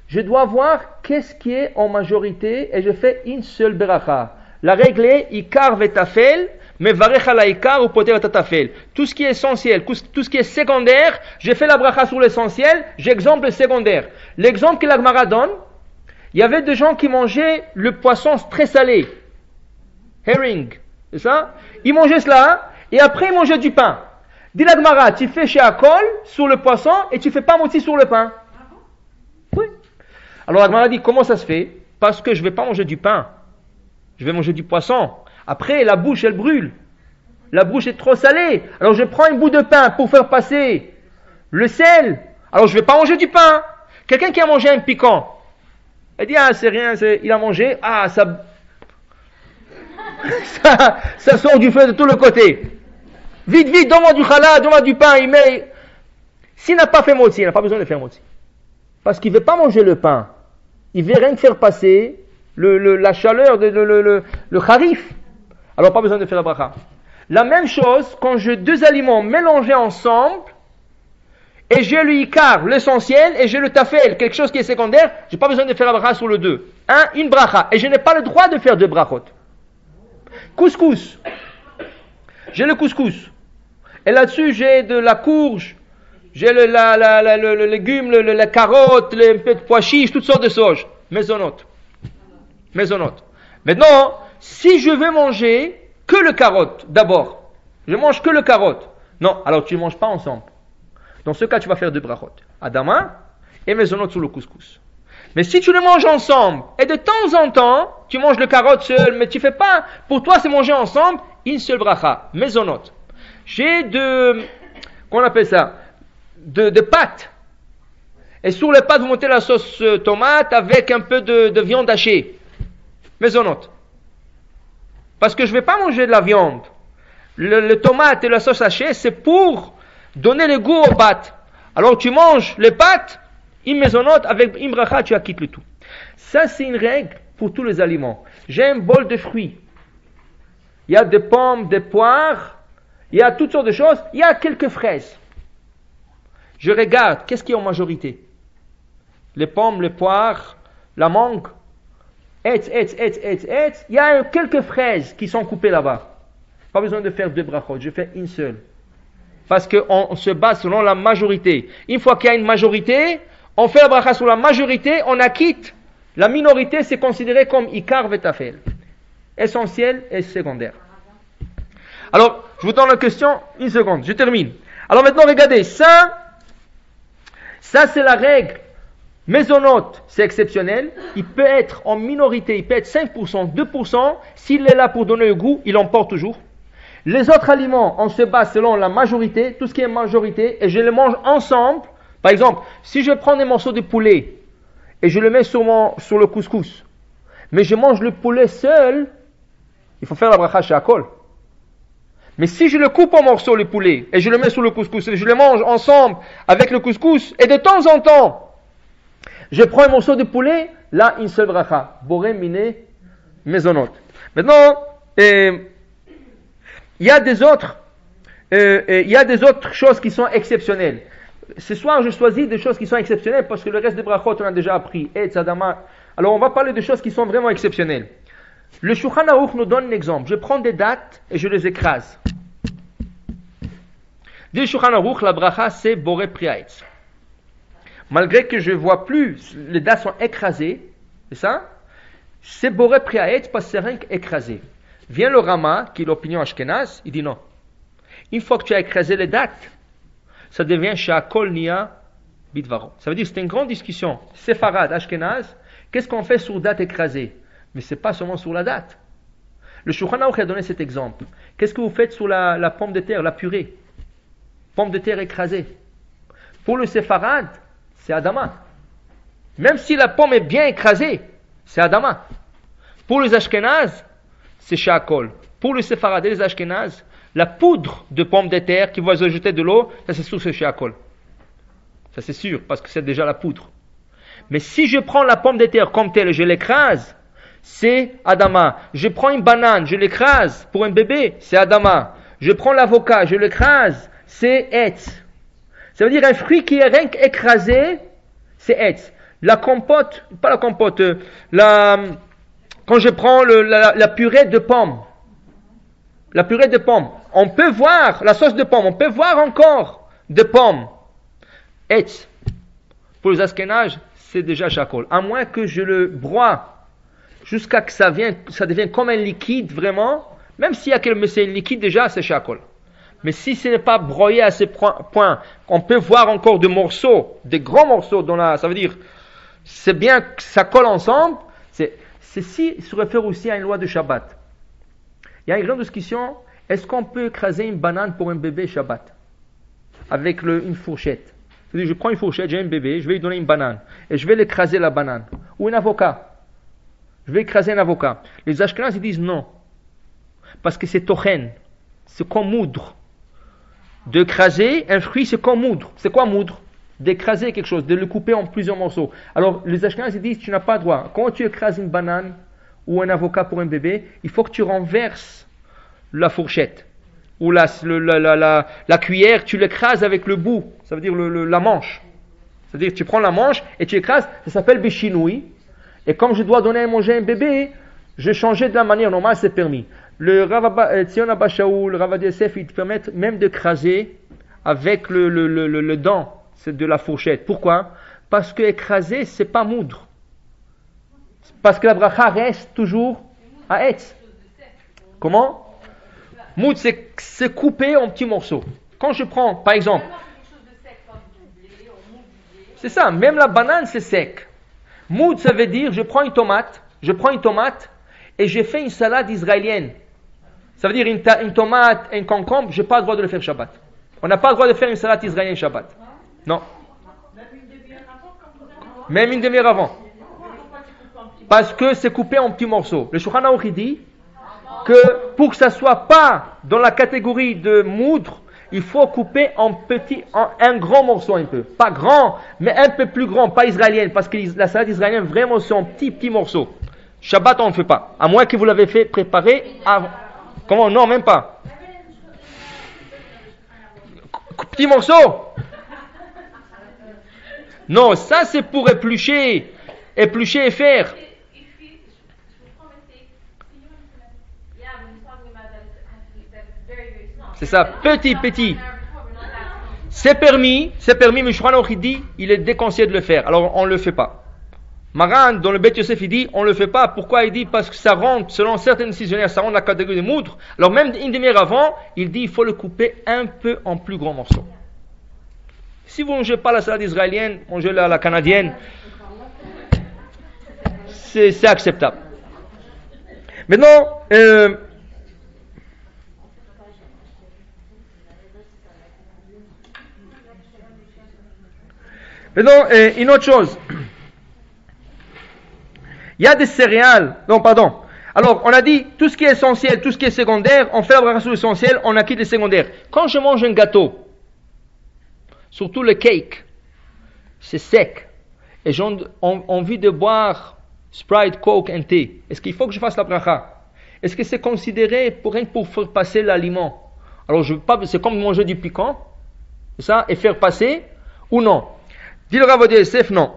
je dois voir qu'est-ce qui est en majorité, et je fais une seule bracha. La règle est, Ikar vetafel, mais varech ala ikar ou poter tatafel. Tout ce qui est essentiel, tout ce qui est secondaire, je fais la bracha sur l'essentiel, j'exemple le secondaire. L'exemple que la Gemara donne, il y avait des gens qui mangeaient le poisson très salé. Herring, c'est ça? Ils mangeaient cela, et après ils mangeaient du pain. Dit la Gemara, tu fais chez Akol sur le poisson, et tu fais pas moti sur le pain. Oui. Alors la Gemara dit, comment ça se fait? Parce que je vais pas manger du pain. Je vais manger du poisson. Après, la bouche, elle brûle. La bouche est trop salée. Alors je prends un bout de pain pour faire passer le sel. Alors je vais pas manger du pain. Quelqu'un qui a mangé un piquant, elle dit, ah, c'est rien, il a mangé, ah, ça sort du feu de tous les côtés. Vite, donne-moi du challah, donne-moi du pain, il met. S'il n'a pas fait motzi, il n'a pas besoin de faire motzi. Parce qu'il ne veut pas manger le pain. Il veut rien faire passer la chaleur, le harif. Alors pas besoin de faire la bracha. La même chose, quand j'ai deux aliments mélangés ensemble, et j'ai le ikar, l'essentiel, et j'ai le tafel, quelque chose qui est secondaire, j'ai pas besoin de faire la bracha sur le deux. Une bracha. Et je n'ai pas le droit de faire deux brachot. Couscous. J'ai le couscous. Et là-dessus, j'ai de la courge, j'ai le légume, la carotte, les pois chiches, toutes sortes de sauges. Mésonote. Maintenant, si je veux manger que le carotte d'abord, Je mange que le carotte. Non, alors tu ne manges pas ensemble. Dans ce cas, tu vas faire deux brachot. Adama et mezonot sur le couscous. Mais si tu le manges ensemble, et de temps en temps, tu manges le carotte seul, mais tu fais pas, pour toi c'est manger ensemble, une seule bracha, mezonot. J'ai qu'on appelle ça, de pâtes. Et sur les pâtes, vous mettez la sauce tomate avec un peu de viande hachée. Mezonot. Parce que je vais pas manger de la viande. Le tomate et la sauce hachée, c'est pour donner le goût aux pâtes. Alors tu manges les pâtes, immézonote, avec imbracha, tu acquittes le tout. Ça, c'est une règle pour tous les aliments. J'ai un bol de fruits. Il y a des pommes, des poires, il y a toutes sortes de choses. Il y a quelques fraises. Je regarde, qu'est-ce qui est en majorité? Les pommes, les poires, la mangue. Il y a quelques fraises qui sont coupées là-bas. Pas besoin de faire deux brachot, je fais une seule. Parce qu'on se base selon la majorité. Une fois qu'il y a une majorité, on fait la bracha sur la majorité, on acquitte. La minorité, c'est considéré comme ikar vetafel. Essentiel et secondaire. Alors, je vous donne la question, une seconde, je termine. Alors maintenant, regardez, ça c'est la règle. Mésonote, c'est exceptionnel. Il peut être en minorité, il peut être 5%, 2%. S'il est là pour donner le goût, il emporte toujours. Les autres aliments, on se base selon la majorité, tout ce qui est majorité, et je les mange ensemble. Par exemple, si je prends des morceaux de poulet et je le mets sur le couscous, mais je mange le poulet seul, il faut faire la bracha shakol. Mais si je le coupe en morceaux, le poulet, et je le mets sur le couscous, et je le mange ensemble avec le couscous, et de temps en temps, je prends un morceau de poulet, là, une seule bracha. Boré, miné, mezonot. Maintenant, il y a des autres choses qui sont exceptionnelles. Ce soir, je choisis des choses qui sont exceptionnelles parce que le reste des brachot, on a déjà appris. Alors, on va parler de choses qui sont vraiment exceptionnelles. Le Shulchan Aruch nous donne un exemple. Je prends des dattes et je les écrase. Dit le Shulchan Aruch, la bracha, c'est boré priaetz. Malgré que je ne vois plus, les dattes sont écrasées, c'est ça? C'est boré priaetz parce que c'est rien qu'écrasé. Vient le Rama, qui est l'opinion ashkenaz, il dit non. Une fois que tu as écrasé les dattes, ça devient shakol nia bitvaro. Ça veut dire que c'est une grande discussion. Séfarad, ashkenaz, qu'est-ce qu'on fait sur date écrasée? Mais ce n'est pas seulement sur la date. Le Shulchan Aruch a donné cet exemple. Qu'est-ce que vous faites sur la pomme de terre, la purée? Pomme de terre écrasée. Pour le séfarad, c'est adama. Même si la pomme est bien écrasée, c'est adama. Pour les ashkenaz, c'est shakol. Pour le séfarad et les ashkenaz, la poudre de pomme de terre qui va se jeter de l'eau, ça c'est sûr, c'est shakol. Ça c'est sûr, parce que c'est déjà la poudre. Mais si je prends la pomme de terre comme telle et je l'écrase, c'est adama. Je prends une banane, je l'écrase pour un bébé, c'est adama. Je prends l'avocat, je l'écrase, c'est etz. Ça veut dire un fruit qui est rien qu'écrasé, c'est etz. La compote, pas la compote, quand je prends la purée de pommes, la purée de pommes, on peut voir la sauce de pommes, on peut voir encore de pommes. Etz. Pour les askenages, c'est déjà shakol. À moins que je le broie jusqu'à que ça devienne comme un liquide vraiment, même s'il y a mais c'est liquide déjà, c'est shakol. Mais si ce n'est pas broyé à ce point, on peut voir encore des morceaux, des grands morceaux ça veut dire, c'est bien que ça colle ensemble, ceci se réfère aussi à une loi de Shabbat. Il y a une grande discussion, est-ce qu'on peut écraser une banane pour un bébé Shabbat? Avec une fourchette. C'est-à-dire, je prends une fourchette, j'ai un bébé, je vais lui donner une banane. Et je vais l'écraser la banane. Ou un avocat. Je vais écraser un avocat. Les Ashkenazes, ils disent non. Parce que c'est tochen. C'est comme moudre. D'écraser un fruit, c'est comme moudre. C'est quoi moudre? D'écraser quelque chose, de le couper en plusieurs morceaux. Alors, les Ashkenazes, ils disent, tu n'as pas droit. Quand tu écrases une banane ou un avocat pour un bébé, il faut que tu renverses la fourchette. Ou la cuillère, tu l'écrases avec le bout. Ça veut dire la manche. C'est-à-dire, tu prends la manche et tu écrases. Ça s'appelle béchinoui. Et comme je dois donner à manger à un bébé, je changeais de la manière normale, c'est permis. Le Rav Tzion Abba Shaul, le Rav Yosef, ils te permettent même d'écraser avec le dent, c'est de la fourchette. Pourquoi? Parce que écraser, c'est pas moudre. Parce que la bracha reste toujours à etz. Comment? Moud, c'est coupé en petits morceaux. Quand je prends, par exemple, c'est ça, même la banane, c'est sec. Moud, ça veut dire, je prends une tomate, et je fais une salade israélienne. Ça veut dire une tomate, un concombre, je n'ai pas le droit de le faire Shabbat. On n'a pas le droit de faire une salade israélienne Shabbat. Non. Même une demi-heure avant. Parce que c'est coupé en petits morceaux. Le Shulchan Aruch dit que pour que ça soit pas dans la catégorie de moudre, il faut couper en un grand morceau un peu. Pas grand, mais un peu plus grand, pas israélienne. Parce que la salade israélienne, vraiment, c'est en petits morceaux. Shabbat, on ne fait pas. À moins que vous l'avez fait préparer avant. Comment? Non, même pas. Petits morceaux. Non, ça c'est pour éplucher et faire. C'est ça, petit. C'est permis, mais Shulchan Aruch dit, il est déconseillé de le faire. Alors on ne le fait pas. Maran, dans le Beth Yosef, il dit, on ne le fait pas. Pourquoi? Il dit, parce que ça rentre, selon certains décisionnaires, ça rentre dans la catégorie de moudre. Alors même une demi-heure avant, il dit, il faut le couper un peu en plus grands morceaux. Si vous ne mangez pas la salade israélienne, mangez la canadienne, c'est acceptable. Maintenant, une autre chose. Il y a des céréales. Non, pardon. Alors, on a dit, tout ce qui est essentiel, tout ce qui est secondaire, on fait la bracha sur l'essentiel, on acquitte les secondaires. Quand je mange un gâteau, surtout le cake, c'est sec, et j'ai envie de boire Sprite, Coke, un thé, est-ce qu'il faut que je fasse la bracha? Est-ce que c'est considéré pour faire passer l'aliment? Alors, c'est comme manger du piquant, c'est ça, et faire passer, ou non? Dit le Rav Yosef, non.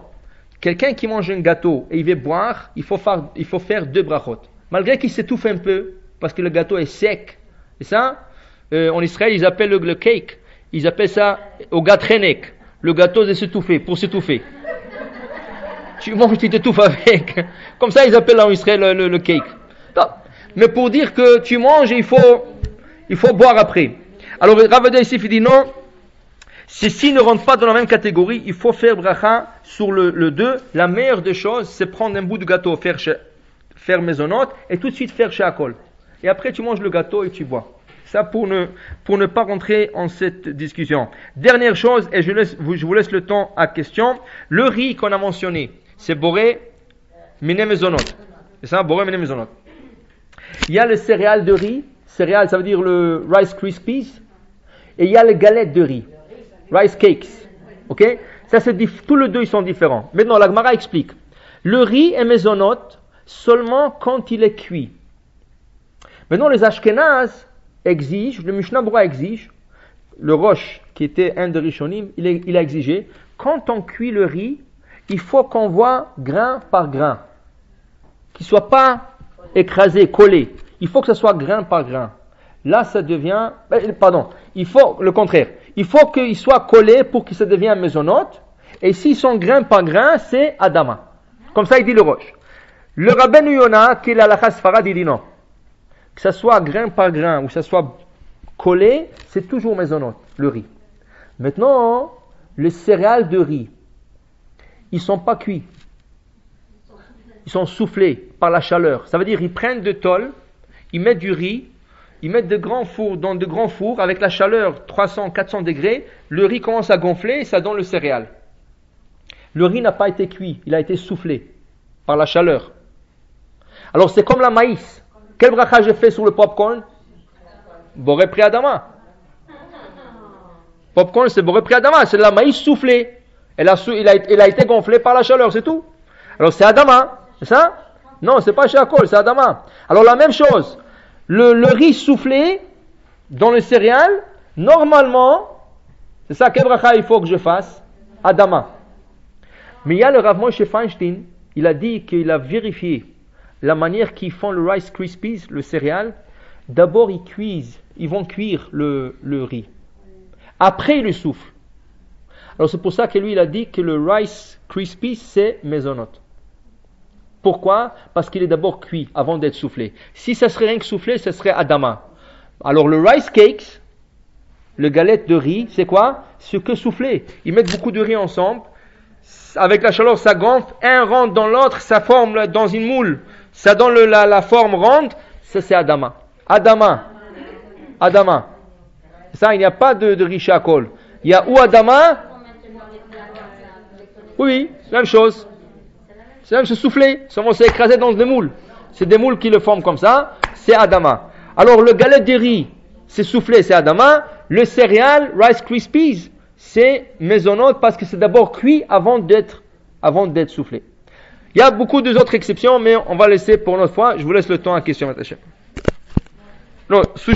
Quelqu'un qui mange un gâteau et il veut boire, il faut faire 2 brachot. Malgré qu'il s'étouffe un peu, parce que le gâteau est sec. Et ça, en Israël, ils appellent le cake, ils appellent ça au gatrenek, le gâteau de s'étouffer, pour s'étouffer. Tu manges, tu t'étouffes avec. Comme ça, ils appellent en Israël le cake. Non. Mais pour dire que tu manges, il faut boire après. Alors, Rav Yosef dit non. Ceci ne rentre pas dans la même catégorie, il faut faire bracha sur le 2. La meilleure des choses, c'est prendre un bout de gâteau, faire maisonnote, et tout de suite faire shakol. Et après, tu manges le gâteau et tu bois. Ça, pour ne pas rentrer en cette discussion. Dernière chose, et je vous laisse le temps à question. Le riz qu'on a mentionné, c'est boré, mine maisonot. C'est ça, boré, mine maisonot. Il y a le céréal de riz. Céréal, ça veut dire le Rice Krispies. Et il y a les galettes de riz. Rice cakes, ok? Ça c'est tous les deux ils sont différents. Maintenant la Gemara explique. Le riz est maisonnote seulement quand il est cuit. Maintenant les Ashkenaz exigent, le Mishnah Berurah exige, le Rosh qui était un des Rishonim, il a exigé, quand on cuit le riz, il faut qu'on voit grain par grain, qu'il soit pas écrasé, collé. Il faut que ce soit grain par grain. Là ça devient, il faut le contraire. Il faut qu'il soit collé pour que ça devienne maisonnote. Et s'ils sont grain par grain, c'est Adama. Comme ça, il dit le Rosh. Le Rabbeinu Yonah, qui est la halakha sfarad, il dit non. Que ça soit grain par grain ou que ça soit collé, c'est toujours maisonnote, le riz. Maintenant, les céréales de riz, ils sont pas cuits. Ils sont soufflés par la chaleur. Ça veut dire, ils prennent de tôle, ils mettent du riz, ils mettent de grands fours, dans de grands fours, avec la chaleur 300, 400 degrés, le riz commence à gonfler et ça donne le céréal. Le riz n'a pas été cuit, il a été soufflé par la chaleur. Alors c'est comme la maïs. Quel bracha j'ai fait sur le popcorn? Boré pri Adama. Popcorn c'est Boré pri Adama, c'est de la maïs soufflée. Il a été gonflé par la chaleur, c'est tout. Alors c'est Adama, c'est ça? Non, c'est pas Shakol, c'est Adama. Alors la même chose. Le riz soufflé dans le céréal, normalement, c'est ça, quel bracha il faut que je fasse? Adama. Mais il y a le Rav Moshe Feinstein, il a dit qu'il a vérifié la manière qu'ils font le Rice Krispies, le céréal. D'abord, ils vont cuire le riz. Après, ils le soufflent. Alors c'est pour ça que lui, il a dit que le Rice Krispies, c'est maisonnote. Pourquoi? Parce qu'il est d'abord cuit avant d'être soufflé. Si ça serait rien que soufflé, ça serait Adama. Alors le rice cakes, le galette de riz, c'est quoi? Ce que souffler. Ils mettent beaucoup de riz ensemble. Avec la chaleur, ça gonfle. Un rentre dans l'autre, ça forme dans une moule. Ça donne la forme ronde. Ça, c'est Adama. Adama. Ça, il n'y a pas de riz chakol. Il y a ou Adama. Oui, c'est la même chose. C'est la même chose, souffler. Seulement, c'est écrasé dans des moules. C'est des moules qui le forment comme ça. C'est Adama. Alors, le galette de riz, c'est soufflé, c'est Adama. Le céréal, Rice Krispies, c'est maisonnote parce que c'est d'abord cuit avant d'être soufflé. Il y a beaucoup d'autres exceptions, mais on va laisser pour une autre fois. Je vous laisse le temps à question, Natacha. Non, sushi.